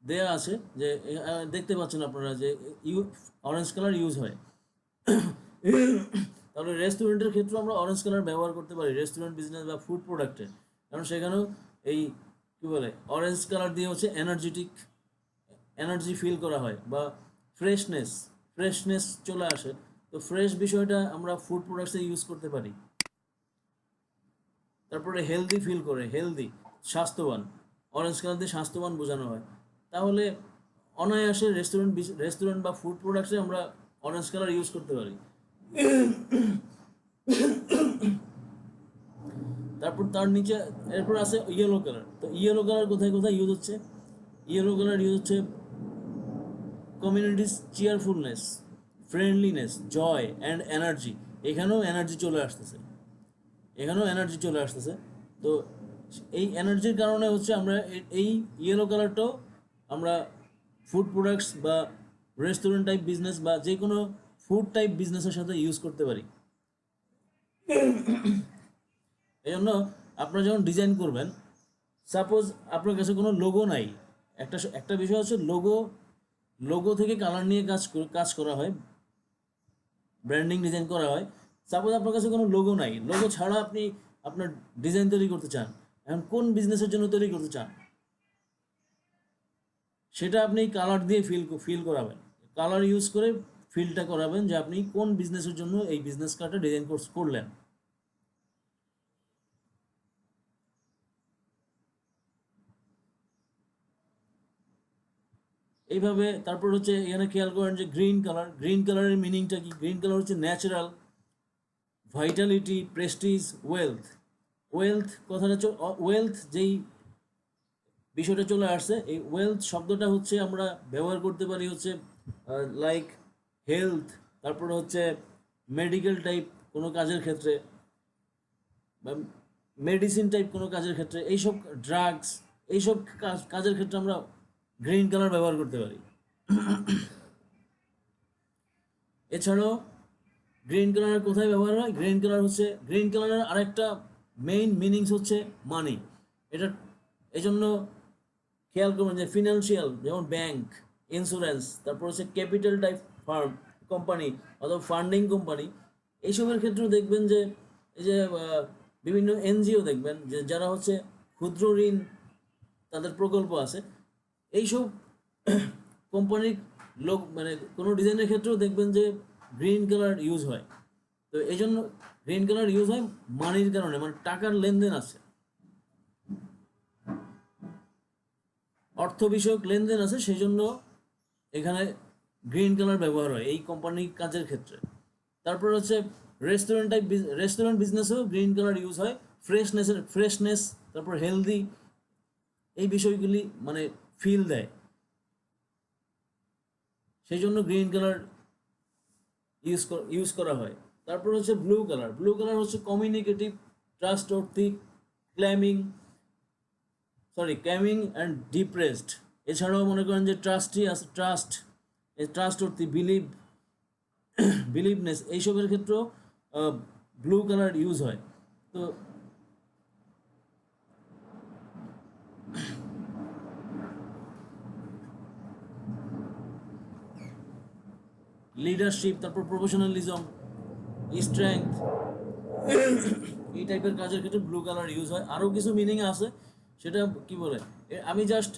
দেয়া আছে যে দেখতে পাচ্ছেন আপনারা যে অরেঞ্জ কালার ইউজ হয়। তাহলে রেস্টুরেন্টের ক্ষেত্রে আমরা অরেঞ্জ কালার ব্যবহার করতে পারি রেস্টুরেন্ট বিজনেস বা ফুড প্রোডাক্টে, কারণ সেখানেও এই কী বলে অরেঞ্জ কালার দিয়ে হচ্ছে এনার্জি ফিল করা হয় বা ফ্রেশনেস চলে আসে। তো ফ্রেশ বিষয়টা আমরা ফুড প্রোডাক্টসে ইউজ করতে পারি। তারপরে হেলদি ফিল করে, হেলদি, স্বাস্থ্যবান, অরেঞ্জ কালার দিয়ে স্বাস্থ্যবান বোঝানো হয়। তাহলে অনায়াসে রেস্টুরেন্ট বা ফুড প্রোডাক্টসে আমরা অরেঞ্জ কালার ইউজ করতে পারি। তারপর তার নিচে এরপর আছে ইয়েলো কালার। তো ইয়েলো কালার কোথায় কোথায় ইউজ হচ্ছে? ইয়েলো কালার ইউজ হচ্ছে communities cheerfulness, friendliness, joy and energy. এখানেও এনার্জি চলে আসতেছে। তো এই এনার্জির কারণে হচ্ছে আমরা এই ইয়েলো কালারটাও আমরা ফুড প্রোডাক্টস বা রেস্টুরেন্ট টাইপ বিজনেস বা যে কোনো ফুড টাইপ বিজনেসের সাথে ইউজ করতে পারি। এই জন্য আপনারা যখন ডিজাইন করবেন, সাপোজ আপনার কাছে কোনো লোগো নাই, একটা বিষয় হচ্ছে লোগো থেকে কালার নিয়ে কাজ করা হয়, ব্র্যান্ডিং ডিজাইন করা হয়। সাপোজ আপনার কাছে কোনো লোগো নাই, লোগো ছাড়া আপনি আপনার ডিজাইন তৈরি করতে চান, এখন কোন বিজনেসের জন্য তৈরি করতে চান সেটা আপনি কালার দিয়ে ফিল করাবেন, কালার ইউজ করে ফিলটা করাবেন যে আপনি কোন বিজনেসের জন্য এই বিজনেস কার্ডটা ডিজাইন করলেন। এইভাবে তারপর হচ্ছে এখানে খেয়াল করেন যে গ্রিন কালারের মিনিংটা কি? গ্রিন কালার হচ্ছে ন্যাচারাল, ভাইটালিটি, প্রেস্টিজ, ওয়েলথ কথাটা ওয়েলথ যেই বিষয়টা চলে আসছে, এই ওয়েলথ শব্দটা হচ্ছে আমরা ব্যবহার করতে পারি হচ্ছে লাইক হেলথ, তারপরে হচ্ছে মেডিকেল টাইপ কোনো কাজের ক্ষেত্রে বা মেডিসিন টাইপ কোনো কাজের ক্ষেত্রে, এইসব ড্রাগস, এইসব কাজের ক্ষেত্রে আমরা গ্রিন কালার ব্যবহার করতে পারি। এছাড়াও গ্রিন কালার কোথায় ব্যবহার হয়? গ্রিন কালারের আরেকটা মেইন মিনিংস হচ্ছে মানি। এটা এই জন্য খেয়াল করবেন যে ফিনান্সিয়াল, যেমন ব্যাংক, ইন্স্যুরেন্স, তারপর হচ্ছে ক্যাপিটাল টাইপ ফার্ম কোম্পানি অথবা ফান্ডিং কোম্পানি, এইসবের ক্ষেত্রেও দেখবেন যে এই যে বিভিন্ন এনজিও দেখবেন যে যারা হচ্ছে ক্ষুদ্র ঋণ তাদের প্রকল্প আছে, এইসব কোম্পানির লোক মানে কোনো ডিজাইনের ক্ষেত্রেও দেখবেন যে গ্রিন কালার ইউজ হয়। তো এই জন্য গ্রিন কালার ইউজ হয় মানির কারণে, মানে টাকার লেনদেন আছে, অর্থ বিষয়ক লেনদেন আছে, সেই জন্য এখানে গ্রিন কালার ব্যবহার হয় এই কোম্পানির কাজের ক্ষেত্রে। তারপর হচ্ছে রেস্টুরেন্ট বিজনেসেও গ্রিন কালার ইউজ হয়, ফ্রেশনেস, তারপর হেলদি, এই বিষয়গুলি মানে ফিল দেয়, সেই জন্য গ্রিন কালার ইউজ করা হয়। তারপর হচ্ছে ব্লু কালার হচ্ছে কমিউনিকেটিভ, ট্রাস্টওয়ার্থি, ক্ল্যামিং অ্যান্ড ডিপ্রেসড। এছাড়াও মনে করেন যে ট্রাস্টি আছে, ট্রাস্টওয়ার্থি, বিলিভনেস, এইসবের ক্ষেত্রেও ব্লু কালার ইউজ হয়। তো লিডারশিপ, তারপর প্রফেশনালিজম, স্ট্রেংথ, এই টাইপের কাজের ক্ষেত্রে ব্লু কালার ইউজ হয়। আরও কিছু মিনিং আছে, সেটা কি বলে, আমি জাস্ট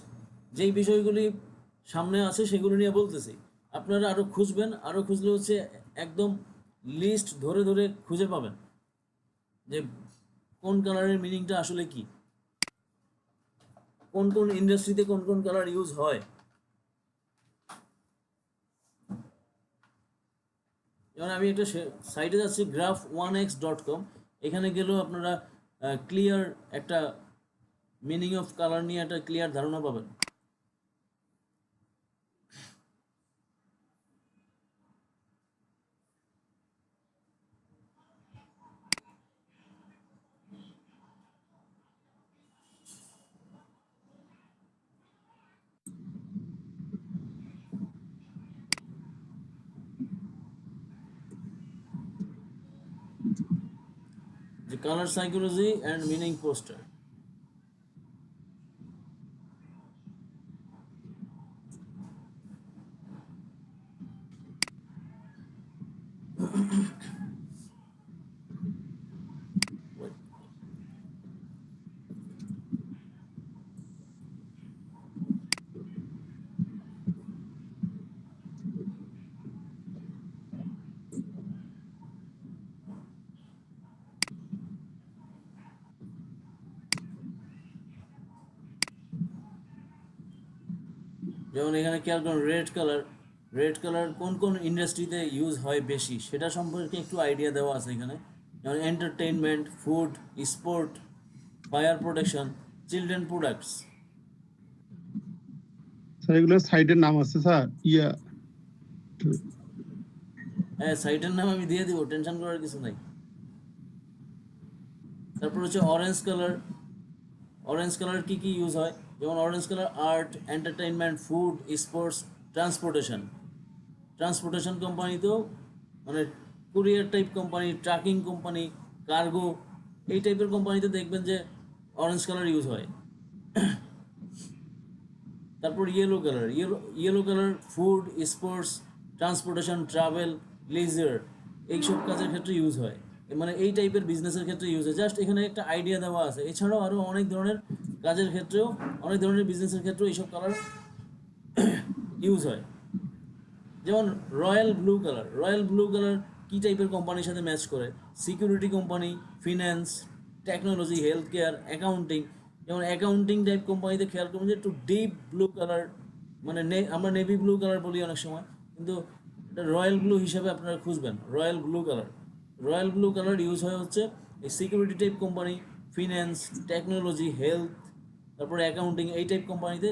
যেই বিষয়গুলি সামনে আছে সেগুলো নিয়ে বলতেছি, আপনারা আরও খুঁজবেন, আরও খুঁজলে হচ্ছে একদম লিস্ট ধরে ধরে খুঁজে পাবেন যে কোন কালারের মিনিংটা আসলে কি, কোন কোন ইন্ডাস্ট্রিতে কোন কোন কালার ইউজ হয়। যেমন আমি একটা সাইটে যাচ্ছি graph1x.com, এখানে গেলেও আপনারা ক্লিয়ার একটা মিনিং অফ কালার নিয়ে একটা ক্লিয়ার ধারণা পাবেন। The color psychology and meaning poster. যেমন এখানে খেয়াল করুন রেড কালার কোন কোন ইন্ডাস্ট্রিতে ইউজ হয় বেশি সেটা সম্পর্কে একটু আইডিয়া দেওয়া আছে এখানে। যেমন entertainment, food, sport, fire protection, children products. Sir এগুলো সাইটের নাম আছে স্যার, হ্যাঁ, সাইটের নাম আমি দিয়ে দিব, টেনশন করার কিছু নাই। তারপর হচ্ছে অরেঞ্জ কালার কি কি ইউজ হয়? যেমন orange colour art, entertainment, food, sports, transportation কোম্পানিতেও, মানে courier type company, trucking company, cargo, এই টাইপের কোম্পানিতে দেখবেন যে অরেঞ্জ কালার ইউজ হয়। তারপর yellow colour food, sports, transportation, travel, leisure, এইসব কাজের ক্ষেত্রে ইউজ হয়, মানে এই টাইপের বিজনেসের ক্ষেত্রে ইউজ হয়। জাস্ট এখানে একটা আইডিয়া দেওয়া আছে। এছাড়াও আরও অনেক ধরনের কাজের ক্ষেত্রেও, অনেক ধরনের বিজনেসের ক্ষেত্রেও এইসব কালার ইউজ হয়। যেমন রয়্যাল ব্লু কালার কী টাইপের কোম্পানির সাথে ম্যাচ করে? Security company, finance, technology, health care, accounting. যেমন অ্যাকাউন্টিং টাইপ কোম্পানিতে খেয়াল করুন যে একটু ডিপ ব্লু কালার মানে আমরা নেভি ব্লু কালার বলি অনেক সময়, কিন্তু এটা রয়্যাল ব্লু হিসেবে আপনারা খুঁজবেন, royal blue colour. Royal blue colour use হয় হচ্ছে এই security type company, finance, technology, health, তারপরে অ্যাকাউন্টিং, এই টাইপ কোম্পানিতে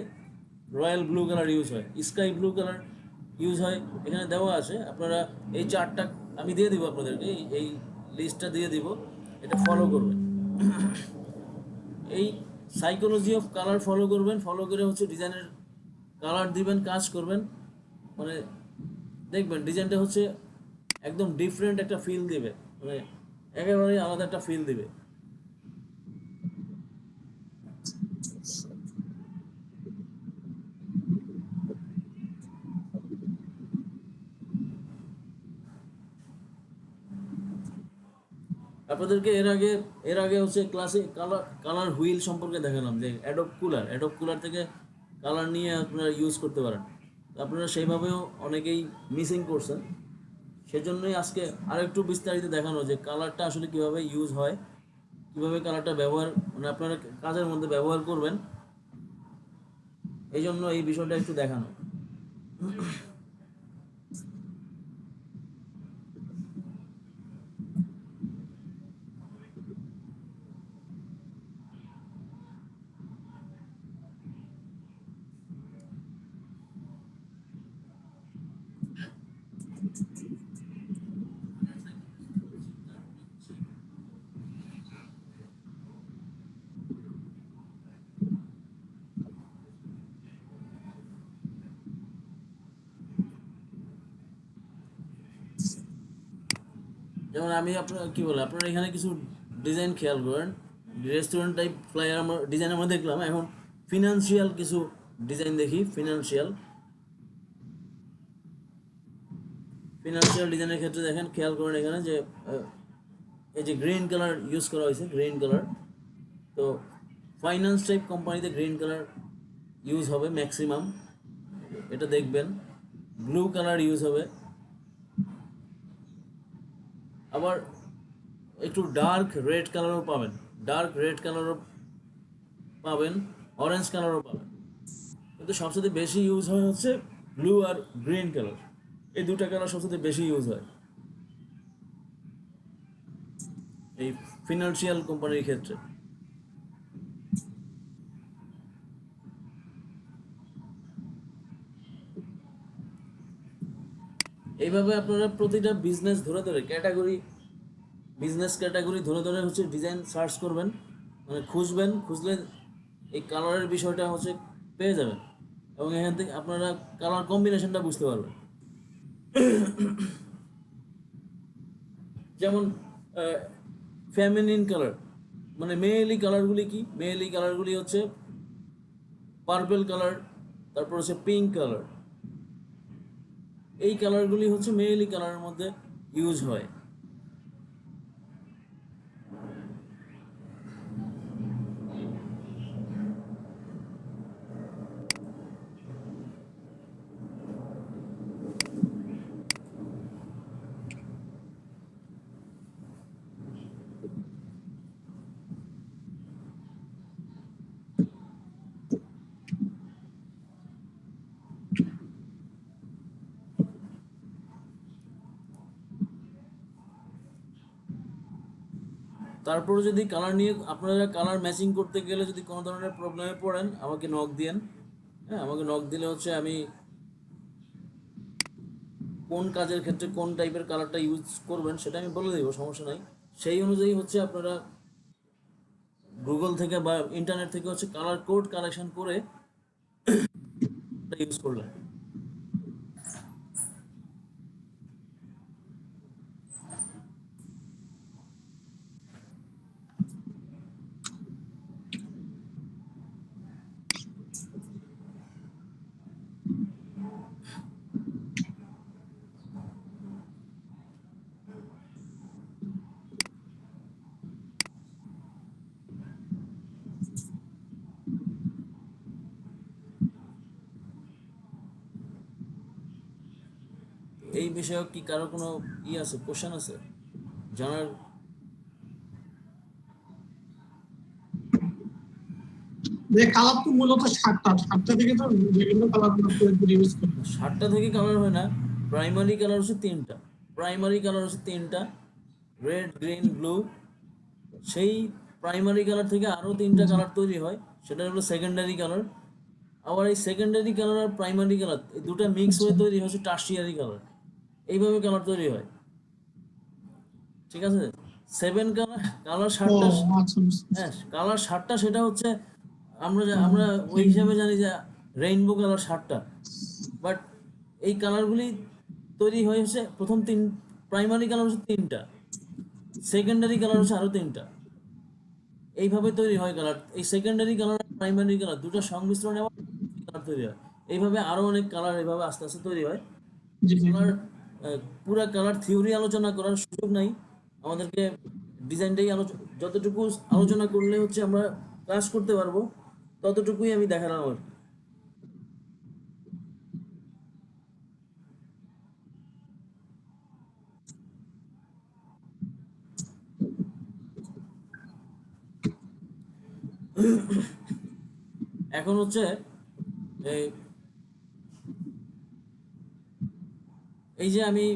রয়্যাল ব্লু কালার ইউজ হয়। স্কাই ব্লু কালার ইউজ হয়, এখানে দেওয়া আছে। আপনারা এই চারটা আমি দিয়ে দিব আপনাদেরকে, এই লিস্টটা দিয়ে দিব, এটা ফলো করবেন। এই সাইকোলজি অফ কালার ফলো করবেন, ফলো করে হচ্ছে ডিজাইনের কালার দিবেন, কাজ করবেন, মানে দেখবেন ডিজাইনটা হচ্ছে একদম ডিফারেন্ট একটা ফিল দিবে, মানে একেবারে আলাদা একটা ফিল দিবে। আপনাদেরকে এর আগে হচ্ছে ক্লাসে কালার হুইল সম্পর্কে দেখালাম, যে অ্যাডোব কুলার থেকে কালার নিয়ে আপনারা ইউজ করতে পারেন। আপনারা সেইভাবেও অনেকেই মিসিং করছেন, সেজন্যই আজকে আরেকটু বিস্তারিত দেখানো যে কালারটা আসলে কিভাবে ইউজ হয়, কিভাবে কালারটা ব্যবহার, মানে আপনারা কাজের মধ্যে ব্যবহার করবেন, এই জন্য এই বিষয়টা একটু দেখানো। যেমন আমি আপনার কি বলে, আপনারা এখানে কিছু ডিজাইন খেয়াল করেন, রেস্টুরেন্ট টাইপ ফ্লায়ার আমরা ডিজাইন আমরা দেখলাম। এখন ফিনান্সিয়াল কিছু ডিজাইন দেখি। ফিনান্সিয়াল ডিজাইনের ক্ষেত্রে দেখেন, খেয়াল করেন এখানে যে এই যে গ্রিন কালার ইউজ করা হয়েছে, গ্রিন কালার। তো ফাইন্যান্স টাইপ কোম্পানিতে গ্রিন কালার ইউজ হবে ম্যাক্সিমাম, এটা দেখবেন। ব্লু কালার ইউজ হবে, আবার একটু ডার্ক রেড কালারও পাবেন, অরেঞ্জ কালারও পাবেন, কিন্তু সবচেয়ে বেশি ইউজ হয় হচ্ছে ব্লু আর গ্রিন কালার। এই দুটা কালার সবচেয়ে বেশি ইউজ হয় এই ফিনান্সিয়াল কোম্পানির ক্ষেত্রে। এইভাবে আপনারা প্রতিটা বিজনেস ধরে ক্যাটাগরি ধরে হচ্ছে ডিজাইন সার্চ করবেন, মানে খুঁজলে এই কালারের বিষয়টা হচ্ছে পেয়ে যাবেন, এবং এখান থেকে আপনারা কালার কম্বিনেশনটা বুঝতে পারবেন। যেমন ফেমিনিন কালার, মানে মেয়েলি কালারগুলি কি? মেয়েলি কালারগুলি হচ্ছে পার্পল কালার, তারপর হচ্ছে পিঙ্ক কালার। এই কালারগুলি হচ্ছে মেয়েলি কালারের মধ্যে ইউজ হয়। তারপরে যদি কালার নিয়ে আপনারা কালার ম্যাচিং করতে গেলে যদি কোনো ধরনের প্রবলেমে পড়েন, আমাকে নক দিয়েন। হ্যাঁ, আমাকে নক দিলে হচ্ছে আমি কোন কাজের ক্ষেত্রে কোন টাইপের কালারটা ইউজ করবেন সেটা আমি বলে দেবো, সমস্যা নাই। সেই অনুযায়ী হচ্ছে আপনারা গুগল থেকে বা ইন্টারনেট থেকে হচ্ছে কালার কোড কালেকশন করে ইউজ করলেন। এই বিষয়ে কি কারো কোনো আছে, কোশ্চেন আছে জানার? যে কালার তো মূলত 7টা থেকে তো বিভিন্ন কালার ইউজ করি। 7টা থেকে কালার হয় না, প্রাইমারি কালার হচ্ছে 3টা। প্রাইমারি কালার হচ্ছে 3টা, রেড, গ্রিন, ব্লু। সেই প্রাইমারি কালার থেকে আরো 3টা কালার তৈরি হয়, সেটা হলো সেকেন্ডারি কালার। আবার এই সেকেন্ডারি কালার আর প্রাইমারি কালার এই দুটো মিক্স হয়ে তৈরি হচ্ছে টারশিয়ারি কালার। এইভাবে কালার তৈরি হয়, ঠিক আছে? 7 কালার 7টা, হ্যাঁ কালার 7টা, সেটা হচ্ছে আমরা ওই হিসাবে জানি যে রেইনবো কালার 7টা। বাট এই কালারগুলি তৈরি হয়েছে প্রথম প্রাইমারি কালার হচ্ছে 3টা, সেকেন্ডারি কালার হচ্ছে আরো 3টা। এইভাবে তৈরি হয় কালার। এই সেকেন্ডারি কালার আর প্রাইমারি কালার দুটো সংমিশ্রণে আবার কালার তৈরি হয়। এইভাবে আরো অনেক কালার এইভাবে আস্তে আস্তে তৈরি হয়। কালার পুরা কালার থিওরি আলোচনা করার সুযোগ নাই আমাদেরকে, ডিজাইনটাই যতটুকু আলোচনা করলে হচ্ছে আমরা ক্লাস করতে পারবো, ততটুকুই আমি দেখালাম আর কি। এখন হচ্ছে এই যে আমি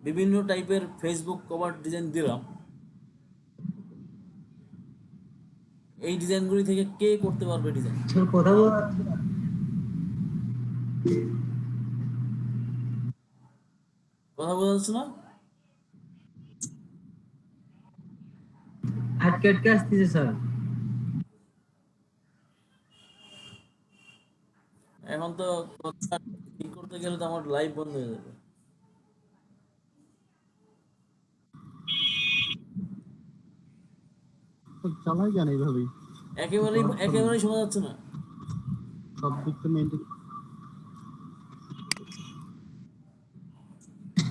বিভিন্ন টাইপের ফেসবুক কভার ডিজাইন দিলাম, এই ডিজাইনগুলি থেকে কে করতে পারবে ডিজাইন? স্যার কথা বলা বোঝা যাচ্ছে না? আটকে আটকে আসতেছে স্যার। এখন তো কথা ঠিক করতে গেলে তো আমার লাইভ বন্ধ হয়ে যাবে। চালাই কেন এইভাবেই? একেবারেই শোনা যাচ্ছে না। সব দিক তো মেনটেন।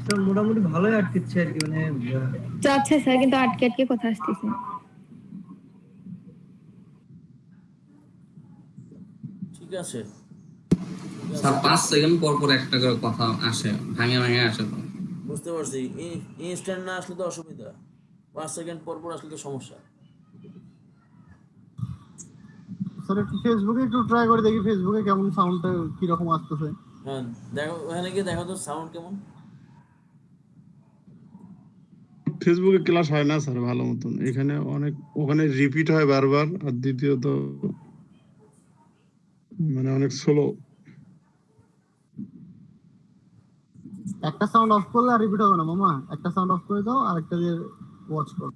স্যার মোটামুটি ভালোই আটকেছে আর কি, মানে যাচ্ছে স্যার, কিন্তু আটকে আটকে কথা আসতেছে। ঠিক আছে স্যার 5 সেকেন্ড পর পর একটা করে কথা আসে, ভাঙে ভাঙে আসে তো। বুঝতে পারছি, ইনস্ট্যান্ট না আসলে তো অসুবিধা, 5 সেকেন্ড পর পর আসলে তো সমস্যা। স্যার একটু ফেসবুকে একটু ট্রাই করে দেখি, ফেসবুকে কেমন সাউন্ডটা কি রকম আসতেছে। হ্যাঁ দেখো, ওখানে গিয়ে দেখো তো সাউন্ড কেমন। ফেসবুকে ক্লাস হয় না স্যার ভালো মতন, এখানে ওখানে রিপিট হয় বারবার, আর দ্বিতীয়ত মানে অনেক স্লো। একটা সাউন্ড অফ করলে আর রিপিট হবে না মামা, একটা সাউন্ড অফ করে দাও আর একটা দিয়ে ওয়াচ করো।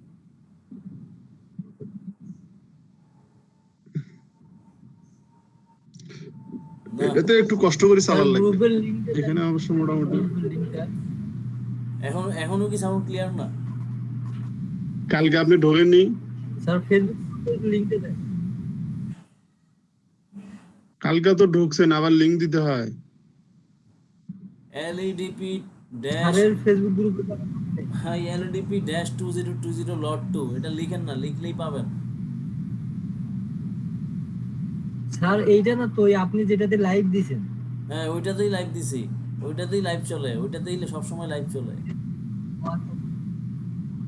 এতে একটু কষ্ট করে চালার লাগবে, গ্রুপের লিংকটা এখানে অবশ্য মোটামুটি। এখনো কি সাউন্ড ক্লিয়ার না? কালকে আপনি ঢোকেননি? স্যার ফেসবুক লিংকটা দেন। কালকে তো ঢুকছেন, আবার লিংক দিতে হয়। LEDP ড্যাশ, স্যারের ফেসবুক গ্রুপে হ্যাঁ LEDP ড্যাশ 2020 লট 2, এটা লিখেন না, লিখলেই পাবেন। স্যার এইটা না তো, আপনি যেটাতে লাইভ দিছেন। হ্যাঁ ওইটাতেই লাইভ দিছি, ওইটাতেই লাইভ চলে, ওইটাতেই সবসময় লাইভ চলে।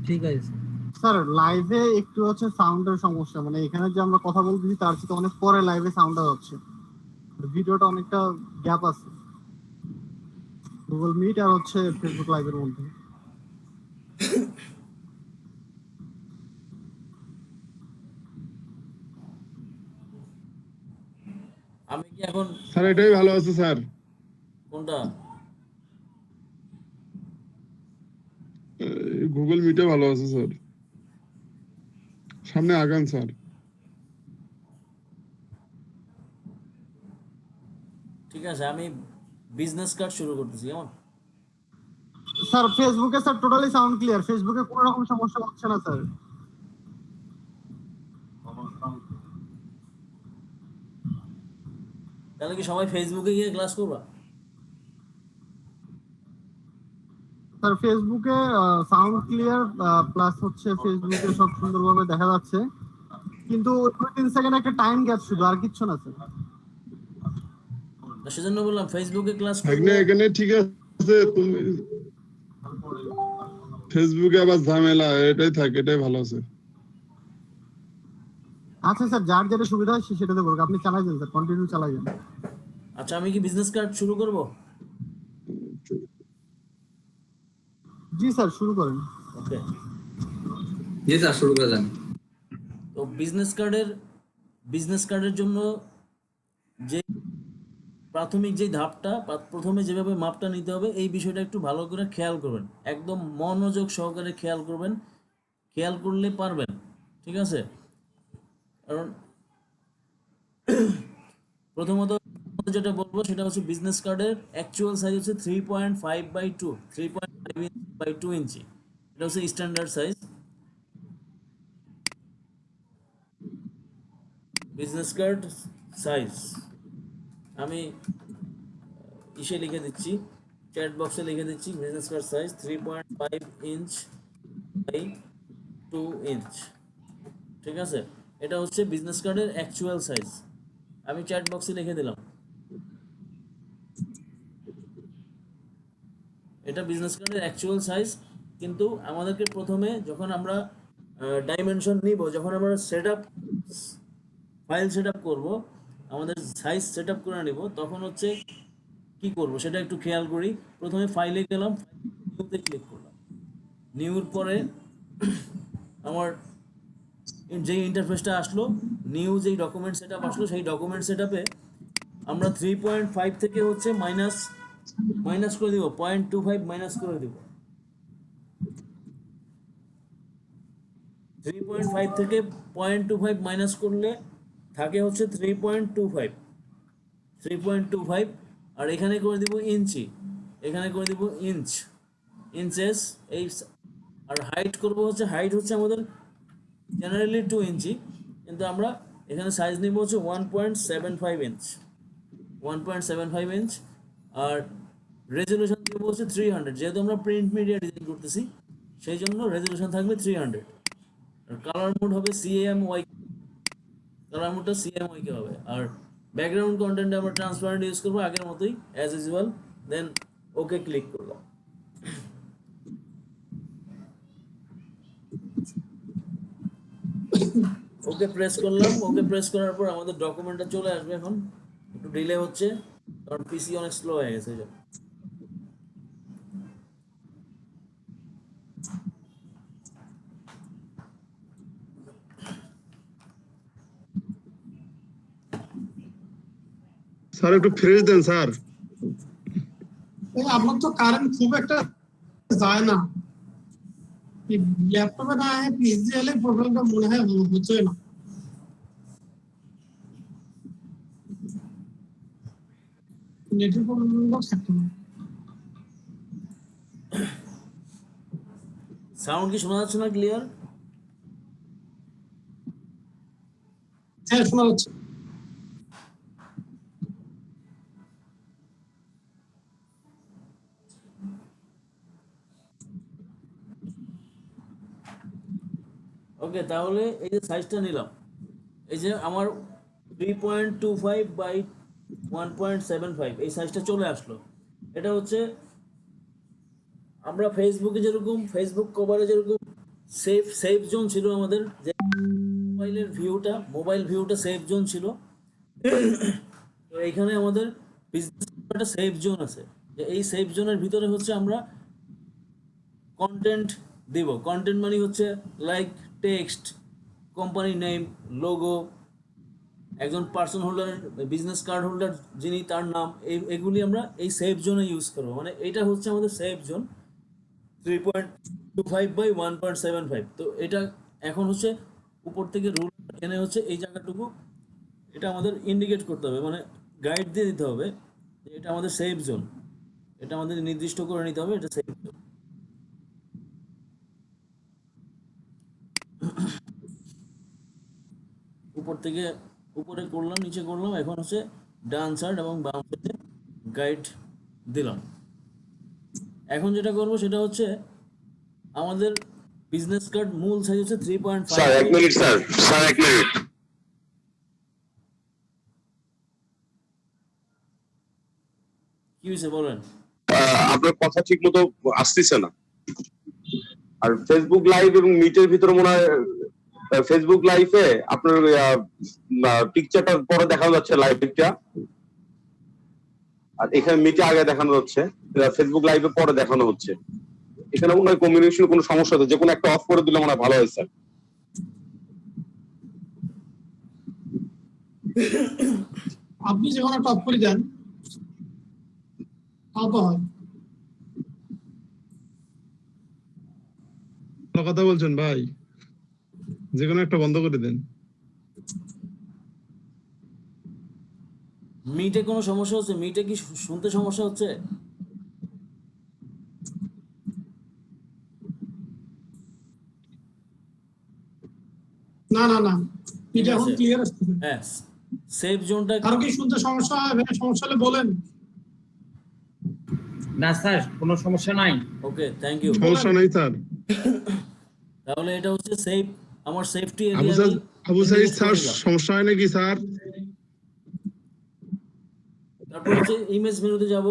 ঠিক আছে স্যার লাইভে একটু হচ্ছে সাউন্ডের সমস্যা, মানে এখানে যে আমরা কথা বলতেছি তার সাথে অনেক পরে লাইভে সাউন্ডটা হচ্ছে, ভিডিওটা অনেকটা গ্যাপ আছে গুগল মিট আর হচ্ছে ফেসবুক লাইভের মধ্যে। আমি কি এখন স্যার এটাই ভালো আছে স্যার। কোনটা? গুগল মিটে ভালো আছে স্যার, সামনে আগান স্যার। ঠিক আছে, আমি বিজনেস কার্ড শুরু করতেছি। কেমন স্যার ফেসবুকে স্যার টোটালি সাউন্ড ক্লিয়ার, ফেসবুকে কোনো রকম সমস্যা হচ্ছে না স্যার। তাহলে কি সবাই ফেসবুকে গিয়ে ক্লাস করবা? স্যার ফেসবুকে সাউন্ড ক্লিয়ার প্লাস হচ্ছে ফেসবুকে সব সুন্দরভাবে দেখা যাচ্ছে, কিন্তু 2-3 সেকেন্ড একটা টাইম গ্যাপ শুধু, আর কিচ্ছু না স্যার। সেজন্য বললাম ফেসবুকে ক্লাস এখানে এখানে ঠিক আছে, তুমি ফেসবুকে আবার ঝামেলা, এটাই থাক, এটাই ভালো আছে। আচ্ছা স্যার, যার যেটা সুবিধা হয় সেটাতে করুক, আপনি চালাই যান স্যার, কন্টিনিউ চালাই যান। আচ্ছা, আমি কি বিজনেস কার্ড শুরু করব? জি স্যার, শুরু করেন। ওকে, জি স্যার, শুরু করে দেন। তো বিজনেস কার্ডের জন্য যে প্রাথমিক যে ধাপটা, প্রথমে যেভাবে মাপটা নিতে হবে এই বিষয়টা একটু ভালো করে খেয়াল করবেন, একদম মনোযোগ সহকারে খেয়াল করবেন, খেয়াল করলে পারবেন, ঠিক আছে? কারণ প্রথমত যেটা বলবো সেটা হচ্ছে বিজনেস কার্ডের অ্যাকচুয়াল সাইজ হচ্ছে 3.5/2, 3.5 ইঞ্চি বাই 2 ইঞ্চি, এটা হচ্ছে standard size. Business card size আমি ইসে লিখে দিচ্ছি, চ্যাট বক্সে লিখে দিচ্ছি, business card size 3.5 inch by 2 inch, ঠিক আছে? এটা হচ্ছে বিজনেস কার্ডের অ্যাকচুয়াল সাইজ, আমি চ্যাট বক্সে লিখে দিলাম। এটা বিজনেস কার্ডের অ্যাকচুয়াল সাইজ, কিন্তু আমাদেরকে প্রথমে যখন আমরা ডাইমেনশন নিব, যখন আমরা ফাইল সেটআপ করব, আমাদের সাইজ সেটআপ করে নিব, তখন হচ্ছে কি করব সেটা একটু খেয়াল করি। প্রথমে ফাইলে গেলাম, নিউতে ক্লিক করলাম, নিউর পরে আমার যে ইন্টারফেসটা আসলো, নিউ যেই ডকুমেন্ট সেটআপ আসলো, সেই ডকুমেন্ট সেটআপে আমরা 3.5 থেকে হচ্ছে মাইনাস করে দিব, 0.25 মাইনাস করে দিব। 3.5 থেকে 0.25 মাইনাস করলে থাকে হচ্ছে 3.25, আর এখানে করে দিব ইঞ্চি, এখানে করে দিব ইঞ্চেস, এই আর হাইট করব হচ্ছে, হাইট হচ্ছে আমাদের জেনারেলি 2 ইঞ্চি, কিন্তু আমরা এখানে সাইজ নিব হচ্ছে 1.75 ইঞ্চ, 1.75 ইঞ্চ, আর রেজলিউশন দিব হচ্ছে 300, যেহেতু আমরা প্রিন্ট মিডিয়া ডিজাইন করতেছি সেই জন্য রেজলিউশন থাকবে 300, আর কালার মোড হবে CMYK, কালার মোডটা CMYK হবে, আর ব্যাকগ্রাউন্ড কন্টেন্ট আমরা ট্রান্সপারেন্ট ইউজ করবো আগের মতোই অ্যাজ ইউজুয়াল। দেন ওকে ক্লিক করলাম, ওকে প্রেস করলাম, ওকে প্রেস করার পর আমাদের ডকুমেন্টটা চলে আসবে। এখন একটু ডিলে হচ্ছে কারণ পিসি অনেক স্লো হয়ে গেছে। স্যার একটু ফ্রেশ দেন স্যার। আপনার তো কারেন্ট খুব একটা যায় না, ল্যাপটপে না পিসি এলে প্রবলেমটা মনে হয় হচ্ছে না। নেটের প্রবলেমটা থাকতে পারে। সাউন্ড কি শোনা যাচ্ছে না ক্লিয়ার? হ্যাঁ, শোনা যাচ্ছে। ওকে, তাহলে এই যে সাইজটা নিলাম, এই যে আমার 3.25 বাই 1.75 এই সাইজটা চলে আসলো। এটা হচ্ছে আমরা ফেসবুকে যেরকম ফেসবুক কভারে যেরকম সেফ জোন ছিল আমাদের, যে মোবাইল ভিউটা সেফ জোন ছিল, তো এইখানে আমাদের বিজনেস একটা সেফ জোন আছে, যে এই সেফ জোনের ভিতরে হচ্ছে আমরা কন্টেন্ট দিব। কন্টেন্ট মানে হচ্ছে like text, company name, logo, একজন person holder, business card holder যিনি, তার নাম, এগুলি আমরা এই সেফ জোনে ইউজ করবো। মানে এটা হচ্ছে আমাদের সেফ জোন 3.25 বাই 1.75। তো এটা এখন হচ্ছে উপর থেকে রুল এনে হচ্ছে এই জায়গাটুকু এটা আমাদের ইন্ডিকেট করতে হবে, মানে গাইড দিয়ে দিতে হবে যে এটা আমাদের সেফ জোন, এটা আমাদের নির্দিষ্ট করে নিতে হবে, এটা সেফ জোন। উপর থেকে উপরে করলাম, নিচে করলাম, এখন হচ্ছে ডান সাইড এবং বাম সাইডে গাইড দিলাম। এখন যেটা করব সেটা হচ্ছে আমাদের বিজনেস কার্ড মূল সাইজ হচ্ছে 3.5। স্যার এক মিনিট, স্যার এক মিনিট। কি হয়েছে বলেন? আপনার কথা ঠিক মতো আসতেছে না, আর ফেসবুক লাইভ এবং মিটের ভিতরে মনে হয় ফেসবুক লাইভে আপনার পিকচারটা পরে দেখানো যাচ্ছে, লাইভটা, আর এখানে মিটে আগে দেখানো হচ্ছে, ফেসবুক লাইভে পরে দেখানো হচ্ছে। এখানে মনে হয় কমিউনিকেশন কোনো সমস্যা হচ্ছে, যে কোনো একটা অফ করে দিলে মনে হয় ভালো হয় স্যার। আপনি যখন একটা অফ করে দেন তাও তো হয়। ভালো কথা বলছেন ভাই, যে কোনো একটা বন্ধ করে দেন। মিটে কোনো সমস্যা হচ্ছে? মিটে কি শুনতে সমস্যা হচ্ছে? না না না, এটা এখন আছে। ক্লিয়ার আসছে। হ্যাঁ, সেফ জোনটা কারো কি শুনতে সমস্যা হয়? সমস্যা হলে বলেন। না স্যার, কোনো সমস্যা নাই। ওকে, থ্যাংক ইউ। সমস্যা নেই স্যার। তাহলে এটা হচ্ছে সেফ, আমার সেফটি আবু সাইদ স্যার, সমস্যা হয় নাকি স্যার? তারপর হচ্ছে ইমেজ মেনুতে যাব।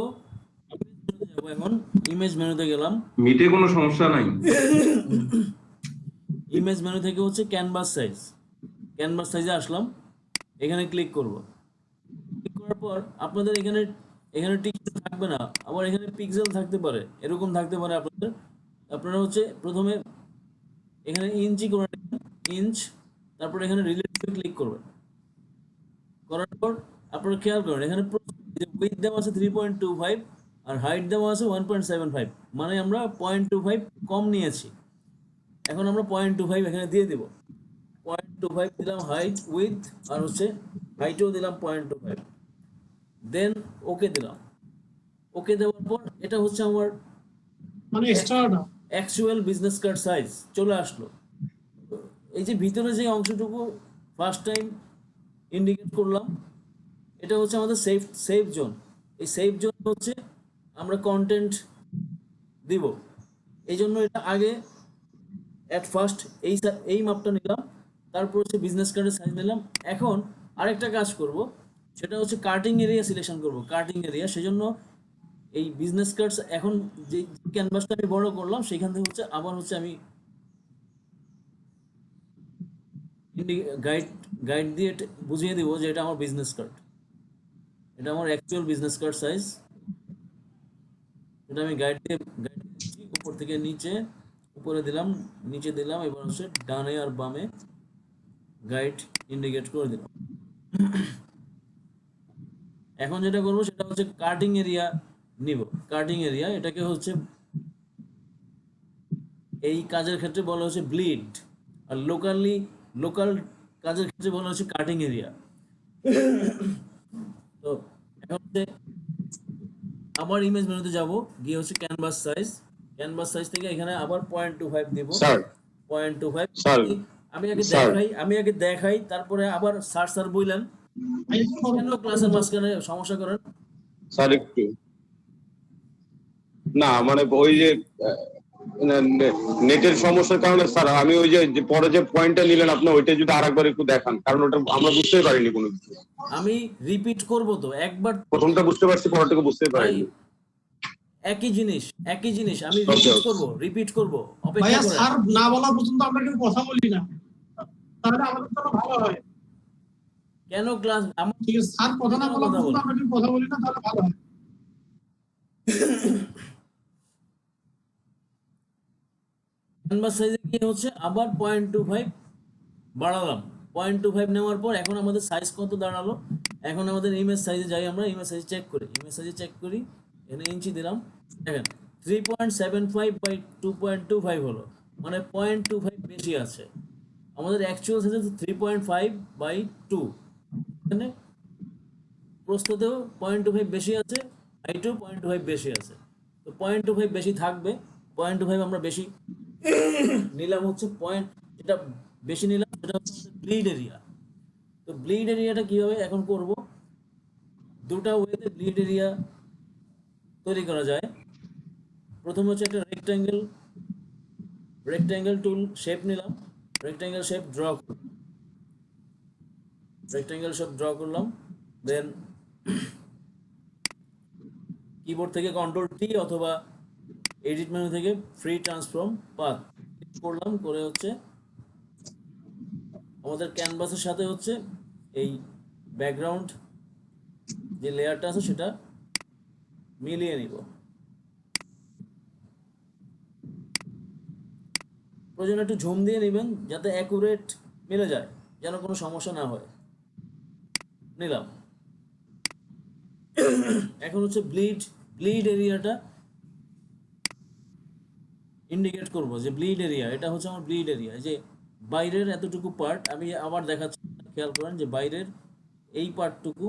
এখন ইমেজ মেনুতে গেলাম। মিটে কোনো সমস্যা নাই। ইমেজ মেনু থেকে হচ্ছে ক্যানভাস সাইজ, ক্যানভাস সাইজে আসলাম, এখানে ক্লিক করব। ক্লিক করার পর আপনাদের এখানে টিক্স থাকবে না, আবার এখানে পিক্সেল থাকতে পারে, এরকম থাকতে পারে আপনাদের। আপনারা হচ্ছে প্রথমে এখানে ইঞ্চি করে ইঞ্চ, তারপর এখানে রিলেটিভে ক্লিক করবেন। করার পর আপনারা খেয়াল করেন এখানে উইথ দেওয়া আছে 3.25 আর হাইট দেওয়া আছে 1.75, মানে আমরা 0.25 কম নিয়েছি। এখন আমরা 0.25 এখানে দিয়ে দিব। 0.25 দিলাম হাইট উইথ, আর হচ্ছে হাইটও দিলাম 0.25, দেন ওকে দিলাম। ওকে দেওয়ার পর এটা হচ্ছে আমার মানে এক্সট্রাটা অ্যাকচুয়াল বিজনেস কার্ড সাইজ চলে আসলো। এই যে ভিতরে যে অংশটুকু ফার্স্ট টাইম ইন্ডিকেট করলাম, এটা হচ্ছে আমাদের সেফ জোন। এই সেফ জোন হচ্ছে আমরা কন্টেন্ট দিব, এই জন্য এটা আগে এট ফার্স্ট এই মাপটা নিলাম, তারপর হচ্ছে বিজনেস কার্ডের সাইজ নিলাম। এখন আরেকটা কাজ করব, সেটা হচ্ছে কাটিং এরিয়া সিলেকশন করব, কাটিং এরিয়া। সেজন্য এই বিজনেস কার্ডস এখন যে ক্যানভাসটা আমি বড় করলাম, সেখান থেকে হচ্ছে আবার হচ্ছে আমি গাইড দিয়ে বুঝিয়ে দিব যে এটা আমার বিজনেস কার্ড, এটা আমার অ্যাকচুয়াল বিজনেস কার্ড সাইজ। এটা আমি গাইড দিচ্ছি, উপর থেকে নিচে, উপরে দিলাম, নিচে দিলাম, এবার হচ্ছে ডানে আর বামে গাইড ইন্ডিকেট করে দিলাম। এখন যেটা করবো সেটা হচ্ছে কাটিং এরিয়া নিব। কাটিং এরিয়া এটাকে হচ্ছে এই কাজের ক্ষেত্রে বলা হচ্ছে ব্লিড, আর লোকাল কাজের ক্ষেত্রে বলা হচ্ছে কাটিং এরিয়া। তো এখন হচ্ছে আবার ইমেজ মেনুতে যাব, গিয়ে হচ্ছে ক্যানভাস সাইজ থেকে এখানে আবার 0.25 দিব। 0.25 আমি আগে দেখাই, তারপরে আবার স্যার বললেন কেন ক্লাসের মাঝখানে সমস্যা করেন স্যার? একটু না, মানে ওই যে নেটের সমস্যার কারণে স্যার, আমি ওই যে পরে যে পয়েন্টটা নিলেন আপনি, ওইটা যদি আরেকবার একটু দেখান, কারণ ওটা আমরা বুঝতেই পারিনি কোনো কিছু। আমি রিপিট করব তো, একবার প্রথমটা বুঝতে পারছি, পরেরটাকে বুঝতেই পারিনি। একই জিনিস আমি রিপিট করব। অপেক্ষা ভাইয়া, করেন। স্যার না বলা পর্যন্ত আমরা কেউ কথা বলি না, তাহলে আমাদের জন্য ভালো হয়। কেন ক্লাস আমার ঠিক আছে, স্যার কথা না বলা পর্যন্ত আমরা কেউ কথা বলি না, তাহলে ভালো হয়। ক্যানভাস সাইজে গিয়ে হচ্ছে আবার 0.25 বাড়ালাম। 0.25 নেওয়ার পর এখন আমাদের সাইজ কত দাঁড়ালো? এখন আমাদের ইমেজ সাইজে যাই, আমরা ইমেজ সাইজ চেক করি। এখানে ইঞ্চি দিলাম, দেখেন 3.75 বাই 2.25 হলো, মানে 0.25 বেশি আছে। আমাদের অ্যাকচুয়াল সাইজ হচ্ছে 3.5 বাই 2, এখানে প্রস্থতেও 0.25 বেশি আছে, হাইটেও 0.25 বেশি আছে। তো 0.25 বেশি থাকবে, 0.25 আমরা বেশি নিলাম হচ্ছে যেটা বেশি নিলাম সেটা হচ্ছে ব্লিড এরিয়া। তো ব্লিড এরিয়াটা কিভাবে এখন করব? দুটা ওয়েতে ব্লিড এরিয়া তৈরি করা যায়। প্রথম হচ্ছে একটা রেক্ট্যাঙ্গেল টুল শেপ নিলাম, রেক্ট্যাঙ্গেল শেপ ড্র করলাম, দেন কিবোর্ড থেকে Ctrl+T অথবা এডিট মেনু থেকে ফ্রি ট্রান্সফর্ম পাথ করলাম, করে হচ্ছে আমাদের ক্যানভাসের সাথে হচ্ছে এই ব্যাকগ্রাউন্ড যে লেয়ারটা আছে সেটা মিলিয়ে নিব। প্রয়োজনে একটু ঝুম দিয়ে নেবেন যাতে অ্যাকুরেট মিলে যায়, যেন কোনো সমস্যা না হয়। নিলাম। এখন হচ্ছে ব্লিড এরিয়াটা ইন্ডিকেট করব যে ব্লিড এরিয়া, এটা হচ্ছে আমার ব্লিড এরিয়া। যে বাইরের এতটুকু পার্ট আমি আবার দেখাচ্ছি, খেয়াল করেন যে বাইরের এই পার্টটুকু,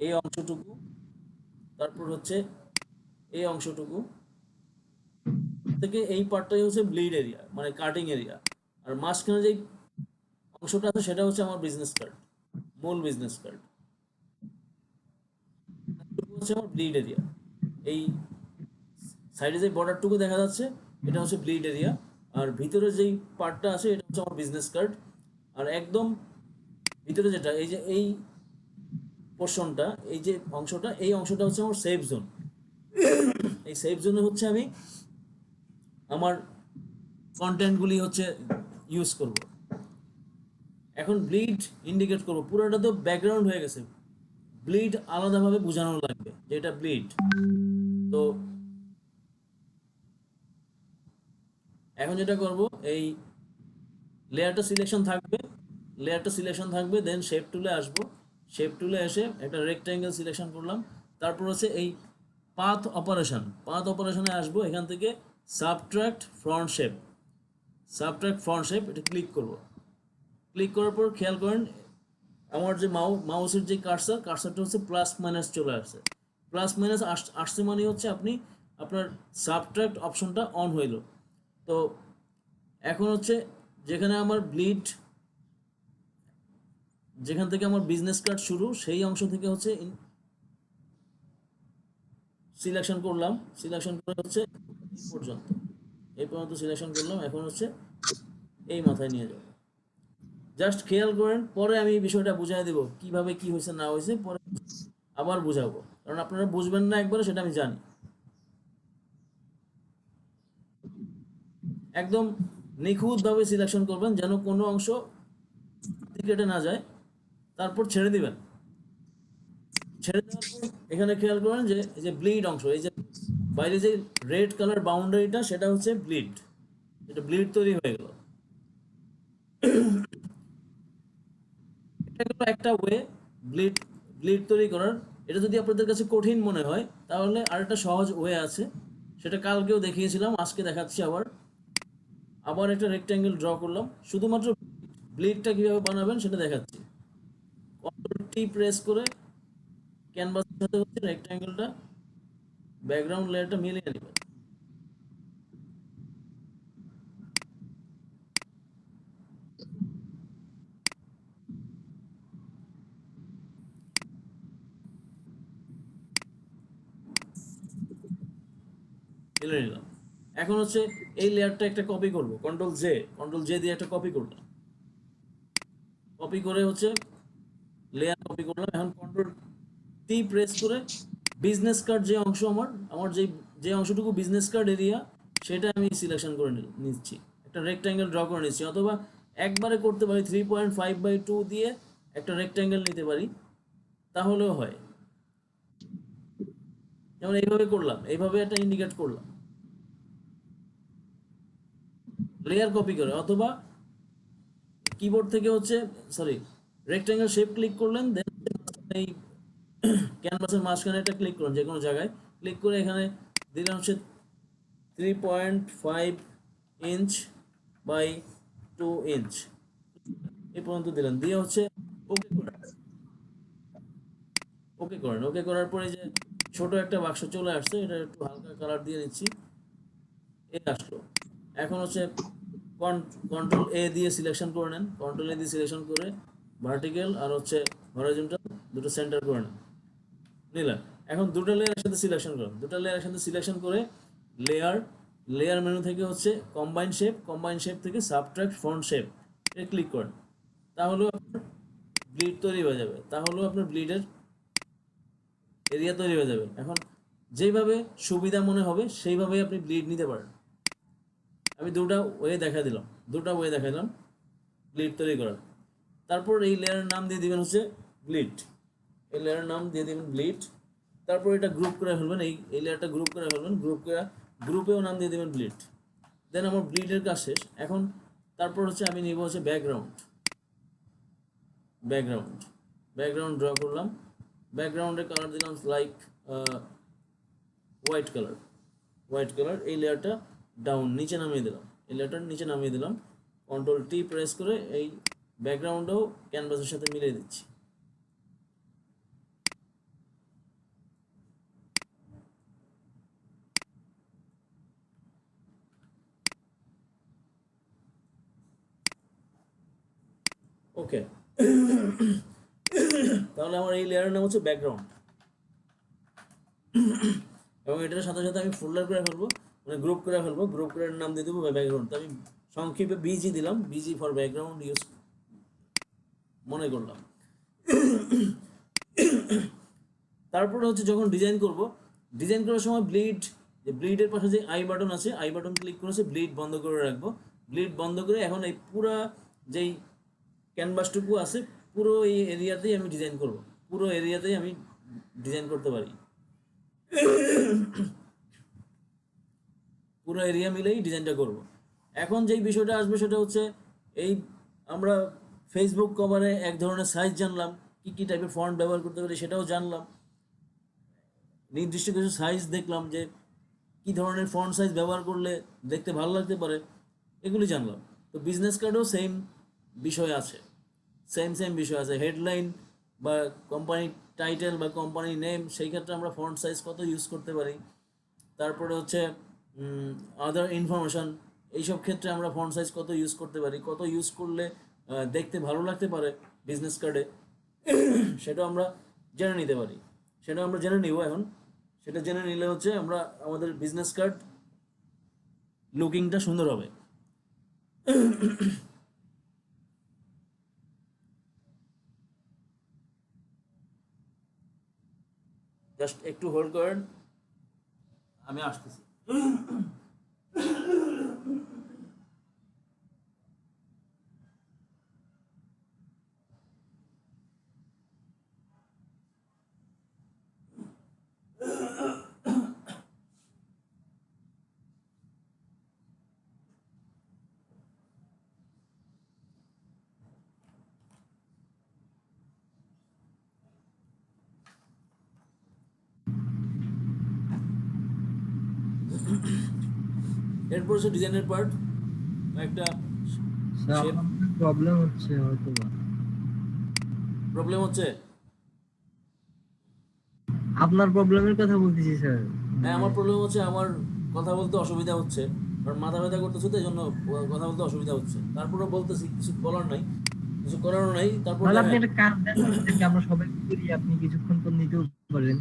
এই অংশটুকু, তারপর হচ্ছে এই অংশটুকু থেকে এই পার্টটাই হচ্ছে ব্লিড এরিয়া, মানে কাটিং এরিয়া। আর মাঝখানে যে অংশটা আছে সেটা হচ্ছে আমার বিজনেস কার্ড, মূল বিজনেস কার্ড হচ্ছে আমার ব্লিড এরিয়া। এই সাইডে যে বর্ডারটুকু দেখা যাচ্ছে এটা হচ্ছে ব্লিড এরিয়া, আর ভিতরে যেই পার্টটা আছে এটা হচ্ছে আমার বিজনেস কার্ড। আর একদম ভিতরে যেটা, এই যে এই পোর্শনটা, এই যে অংশটা, এই অংশটা হচ্ছে আমার সেফ জোন। এই সেফ জোনে হচ্ছে আমি আমার কন্টেন্টগুলি হচ্ছে ইউজ করব। এখন ব্লিড ইন্ডিকেট করব, পুরোটা তো ব্যাকগ্রাউন্ড হয়ে গেছে, ব্লিড আলাদাভাবে বোঝানো লাগবে যে এটা ব্লিড। তো এখন যেটা করব, এই লেয়ারটা সিলেকশন থাকবে, দেন শেপ টুলে আসবো, শেপ টুলে এসে একটা রেক্ট্যাঙ্গেল সিলেকশন করলাম। তারপর হচ্ছে এই পাথ অপারেশনে আসবো, এখান থেকে সাবট্রাক্ট ফ্রন্ট শেপ, এটা ক্লিক করব। ক্লিক করার পর খেয়াল করেন আমার যে মাউসের যে কার্সারটা হচ্ছে প্লাস মাইনাস চলে আসছে। প্লাস মাইনাস আসছে মানে হচ্ছে আপনার সাবট্রাক্ট অপশনটা অন হইল। তো এখন হচ্ছে যেখানে আমার ব্লিড, যেখান থেকে আমার বিজনেস কার্ড শুরু, সেই অংশ থেকে হচ্ছে সিলেকশন করে হচ্ছে এই পর্যন্ত সিলেকশন করলাম। এখন হচ্ছে এই মাথায় নিয়ে যাব। জাস্ট খেয়াল করেন, পরে আমি এই বিষয়টা বুঝাই দেব কিভাবে কি হয়েছে না হয়েছে, পরে আবার বুঝাবো, কারণ আপনারা বুঝবেন না একবারে, সেটা আমি জানি। একদম নিখুঁতভাবে সিলেকশন করবেন যেন কোনো অংশ কেটে না যায়। তারপর ছেড়ে দিবেন। ছেড়ে দেওয়ার পর এখানে খেয়াল করেন যে এই যে ব্লিড অংশ, এই যে বাইরে যে রেড কালার বাউন্ডারিটা, সেটা হচ্ছে ব্লিড, এটা ব্লিড তৈরি হয়ে গেল। এটা হলো একটা ওয়ে ব্লিড তৈরি করার। এটা যদি আপনাদের কাছে কঠিন মনে হয় তাহলে আরেকটা সহজ ওয়ে আছে, সেটা কালকেও দেখিয়েছিলাম, আজকে দেখাচ্ছি আবার একটা রেক্ট্যাঙ্গেল ড্র করলাম। শুধুমাত্র ব্লিডটা কিভাবে বানাবেন সেটা দেখাচ্ছি। কন্ট্রোল টি প্রেস করে ক্যানভাসের সাথে হচ্ছে রেক্ট্যাঙ্গেলটা, ব্যাকগ্রাউন্ড লেয়ারটা মিলিয়ে নেবেন। মিলে নিলাম। এখন হচ্ছে এই লেয়ারটা একটা কপি করব, কন্ট্রোল জে দিয়ে একটা কপি করলাম। কপি করে হচ্ছে লেয়ার কপি করলাম। এখন কন্ট্রোল টি প্রেস করে বিজনেস কার্ড যে অংশ আমার যে অংশটুকু বিজনেস কার্ড এরিয়া, সেটা আমি সিলেকশন করে নিচ্ছি, একটা রেক্ট্যাঙ্গেল ড্র করে নিচ্ছি। অথবা একবারে করতে পারি 3.5/2 দিয়ে একটা রেক্ট্যাঙ্গেল নিতে পারি, তাহলেও হয়। যেমন এইভাবে করলাম, এইভাবে একটা ইন্ডিকেট করলাম লেয়ার কপি করে। অথবা কিবোর্ড থেকে হচ্ছে রেক্ট্যাঙ্গেল শেপ ক্লিক করলেন, দেন এই ক্যানভাসের মাঝখানে একটা ক্লিক করুন, যে কোনো জায়গায় ক্লিক করে এখানে দিলেন হচ্ছে 3.5 ইঞ্চ বাই 2 ইঞ্চ, এই পর্যন্ত দিলেন, দিয়ে হচ্ছে ওকে করার পরে যে ছোট একটা বাক্স চলে আসছে, এটা একটু হালকা কালার দিয়ে নিচ্ছি, এই আসলো। এখন হচ্ছে কন্ট্রোল এ দিয়ে সিলেকশন করে নেন, কন্ট্রোল এ দিয়ে সিলেকশন করে ভার্টিক্যাল আর হচ্ছে হরাইজন্টাল দুটো সেন্টার করে নেন, নিলাম। এখন দুটো লেয়ারের সাথে সিলেকশন করে লেয়ার মেনু থেকে হচ্ছে কম্বাইন শেপ থেকে সাবট্রাক্ট ফ্রন্ট শেপ এ ক্লিক করেন, তাহলেও আপনার ব্লিড তৈরি হয়ে যাবে, তাহলেও আপনার ব্লিডের এরিয়া তৈরি হয়ে যাবে। এখন যেইভাবে সুবিধা মনে হবে সেইভাবেই আপনি ব্লিড নিতে পারেন। আমি দুটা ওয়ে দেখা দিলাম ব্লিড তৈরি করার। তারপর এই লেয়ারের নাম দিয়ে দিবেন হচ্ছে ব্লিড, এই লেয়ারের নাম দিয়ে দিবেন ব্লিড। তারপর এটা গ্রুপ করে ফেলবেন, এই লেয়ারটা গ্রুপ করে ফেলবেন, গ্রুপেও নাম দিয়ে দিবেন ব্লিড। দেন আমার ব্লিডের কাজ শেষ। এখন তারপর হচ্ছে আমি নিব হচ্ছে ব্যাকগ্রাউন্ড ড্র করলাম। ব্যাকগ্রাউন্ডের কালার দিলাম লাইক হোয়াইট কালার। এই লেয়ারটা ডাউন নিচে নামিয়ে দিলাম, কন্ট্রোল টি প্রেস করে এই ব্যাকগ্রাউন্ডও ক্যানভাসের সাথে মিলিয়ে দিচ্ছি। ওকে, তাহলে আমার এই লেয়ারের নাম হচ্ছে ব্যাকগ্রাউন্ড, এবং এটার সাথে সাথে আমি ফোল্ডার করে ফেলবো, মানে গ্রুপ করে ফেলবো। গ্রুপ করে নাম দিয়ে দেবো ব্যাকগ্রাউন্ড। তো আমি সংক্ষেপে বিজি দিলাম, বিজি ফর ব্যাকগ্রাউন্ড ইউজ মনে করলাম। তারপরে হচ্ছে যখন ডিজাইন করার সময় ব্লিডের পাশে যে আই বাটন আছে, আই বাটন ক্লিক করেছে, ব্লিড বন্ধ করে রাখবো। ব্লিড বন্ধ করে এখন এই পুরা যেই ক্যানভাসটুকু আছে পুরো এই এরিয়াতেই আমি ডিজাইন করব, পুরো এরিয়াতেই আমি ডিজাইন করতে পারি, পুরো এরিয়া মিলেই ডিজাইনটা করব। এখন যেই বিষয়টা আসবে সেটা হচ্ছে এই আমরা ফেসবুক কভারে এক ধরনের সাইজ জানলাম, কি টাইপের ফন্ট ব্যবহার করতে পারি সেটাও জানলাম, নির্দিষ্ট কিছু সাইজ দেখলাম যে কি ধরনের ফন্ট সাইজ ব্যবহার করলে দেখতে ভালো লাগতে পারে, এগুলি জানলাম। তো বিজনেস কার্ডেও সেম বিষয় আছে, হেডলাইন বা কোম্পানি টাইটেল বা কোম্পানি নেম, সেই ক্ষেত্রে আমরা ফন্ট সাইজ কত ইউজ করতে পারি। তারপরে হচ্ছে আদার ইনফরমেশন, এইসব ক্ষেত্রে আমরা ফন্ট সাইজ কত ইউজ করতে পারি, কত ইউজ করলে দেখতে ভালো লাগতে পারে বিজনেস কার্ডে, সেটা আমরা জেনে নিতে পারি। সেটা আমরা জেনে নিব এখন। সেটা জেনে নিলে হচ্ছে আমরা আমাদের বিজনেস কার্ড লুকিংটা সুন্দর হবে। জাস্ট একটু হোল্ড করেন, আমি আসতেছি। এরপর হচ্ছে ডিজাইনের পার্ট, একটা প্রবলেম হচ্ছে হয়তো আপনার প্রবলেমের কথা বলতেছি স্যার। হ্যাঁ, আমার প্রবলেম হচ্ছে, আমার কথা বলতে অসুবিধা হচ্ছে, কারণ মাথা ব্যথা করতেছে, তো এই জন্য কথা বলতে অসুবিধা হচ্ছে। তারপরে বলতেছি, কিছু বলার নাই, কিছু করারও নাই। তারপর আপনি একটা কাজ দেন, আমরা সবাই করি, আপনি কিছুক্ষণ পর নিতেও পারেন।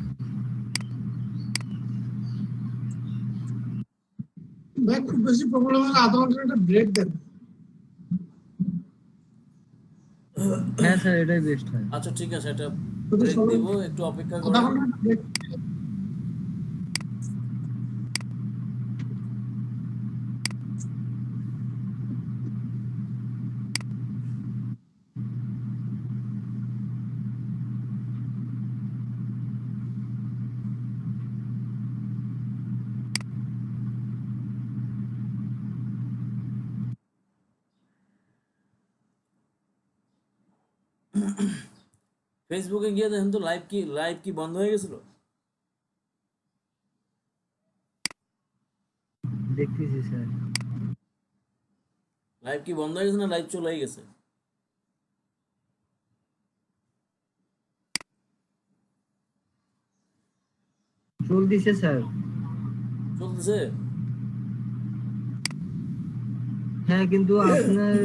খুব বেশি প্রবলেম হলে আধা ঘন্টার একটা ব্রেক দেন। হ্যাঁ স্যার, এটাই বেস্ট হয়। আচ্ছা ঠিক আছে, এটা ব্রেক দিব, একটু অপেক্ষা করুন। ফেসবুকে গিয়ে দেখেন তো লাইভ কি বন্ধ হয়ে গেছিল? দেখতেছি স্যার। লাইভ কি বন্ধ হয়ে গেছে না লাইভ চলে গেছে? চলতেছে স্যার। চলতেছে? হ্যাঁ, কিন্তু আপনার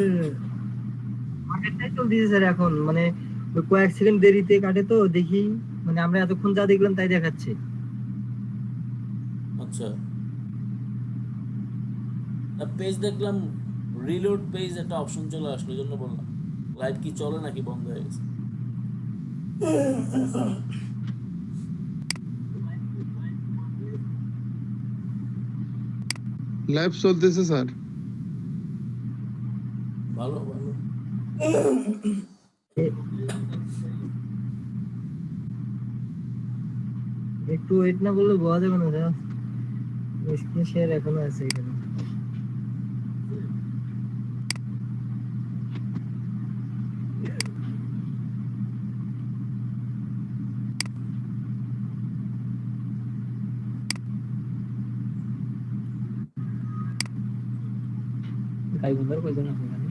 আগেরটাই চলতেছে স্যার এখন, মানে কয়েক সেকেন্ড দেরিতে কাটে, তো দেখি, মানে আমরা এতক্ষণ যা দেখলাম তাই দেখাচ্ছে। আচ্ছা, পেজ দেখলাম রিলোড পেজ একটা অপশন চলে আসলো, এই জন্য বললাম লাইভ কি চলে নাকি বন্ধ হয়ে গেছে। লাইভ চলতেছে স্যার। ভালো ভালো। একটু ওয়েট না করলে বোঝা যাবে না স্যার, স্ক্রিন শেয়ার এখনো আছে এখানে। গাই বন্ধুর কয়জন আছে এখানে?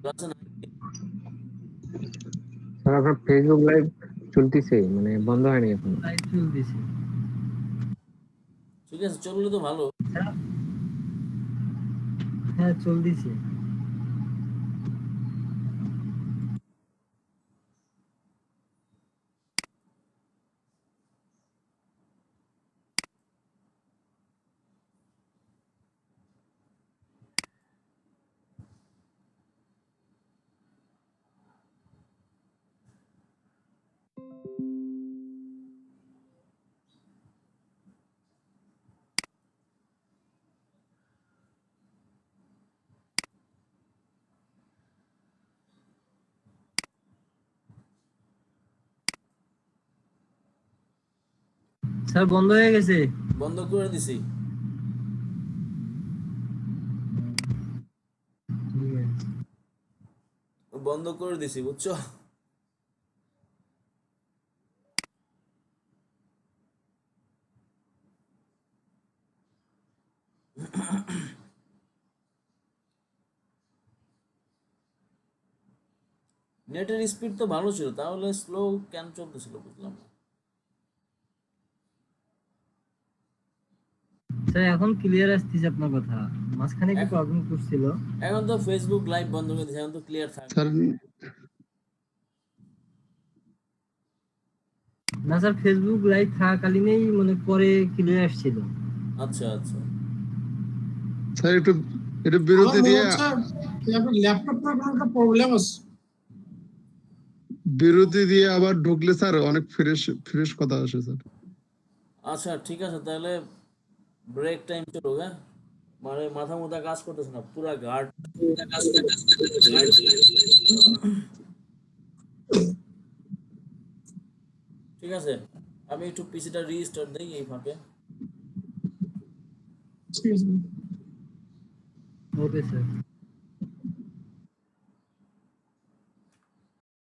ক্লাসে নাই? স্যার আপনার ফেসবুক লাইভ চলতেছে, মানে বন্ধ হয়নি এখন? লাইভ চলতেছে। ঠিক আছে, চললে তো ভালো। হ্যাঁ চলতেছে। স্যার বন্ধ হয়ে গেছে। বন্ধ করে দিছি। ঠিক আছে। বন্ধ করে দিছি, বুঝছো? নেটের স্পিড তো ভালো ছিল, তাহলে স্লো কেন চলতেছিল বুঝলাম না। স্যার এখন ক্লিয়ার আসতেছে আপনার কথা, মাঝখানে একটু এখন- প্রবলেম করছিল। এখন তো ফেসবুক লাইভ বন্ধ করে দিয়েছে, এখন তো ক্লিয়ার থাকবে। স্যার না স্যার ফেসবুক লাইভ থাকাকালীনই মানে পরে ক্লিয়ার আসছিল। আচ্ছা আচ্ছা। স্যার একটু একটু বিরতি দিয়ে ল্যাপটপটার কোনো একটা প্রবলেম আছে। বিরতি দিয়ে আবার ঢুকলে স্যার অনেক ফ্রেশ ফ্রেশ কথা আসে স্যার। আচ্ছা ঠিক আছে, তাহলে ব্রেক টাইম চলুক। হ্যাঁ, মানে মাথা মুথা কাজ করতেছে না, পুরা গার্ড। ঠিক আছে, আমি একটু পিসিটা রিস্টার্ট দিই এই ফাঁকে। ঠিক আছে। Okay sir.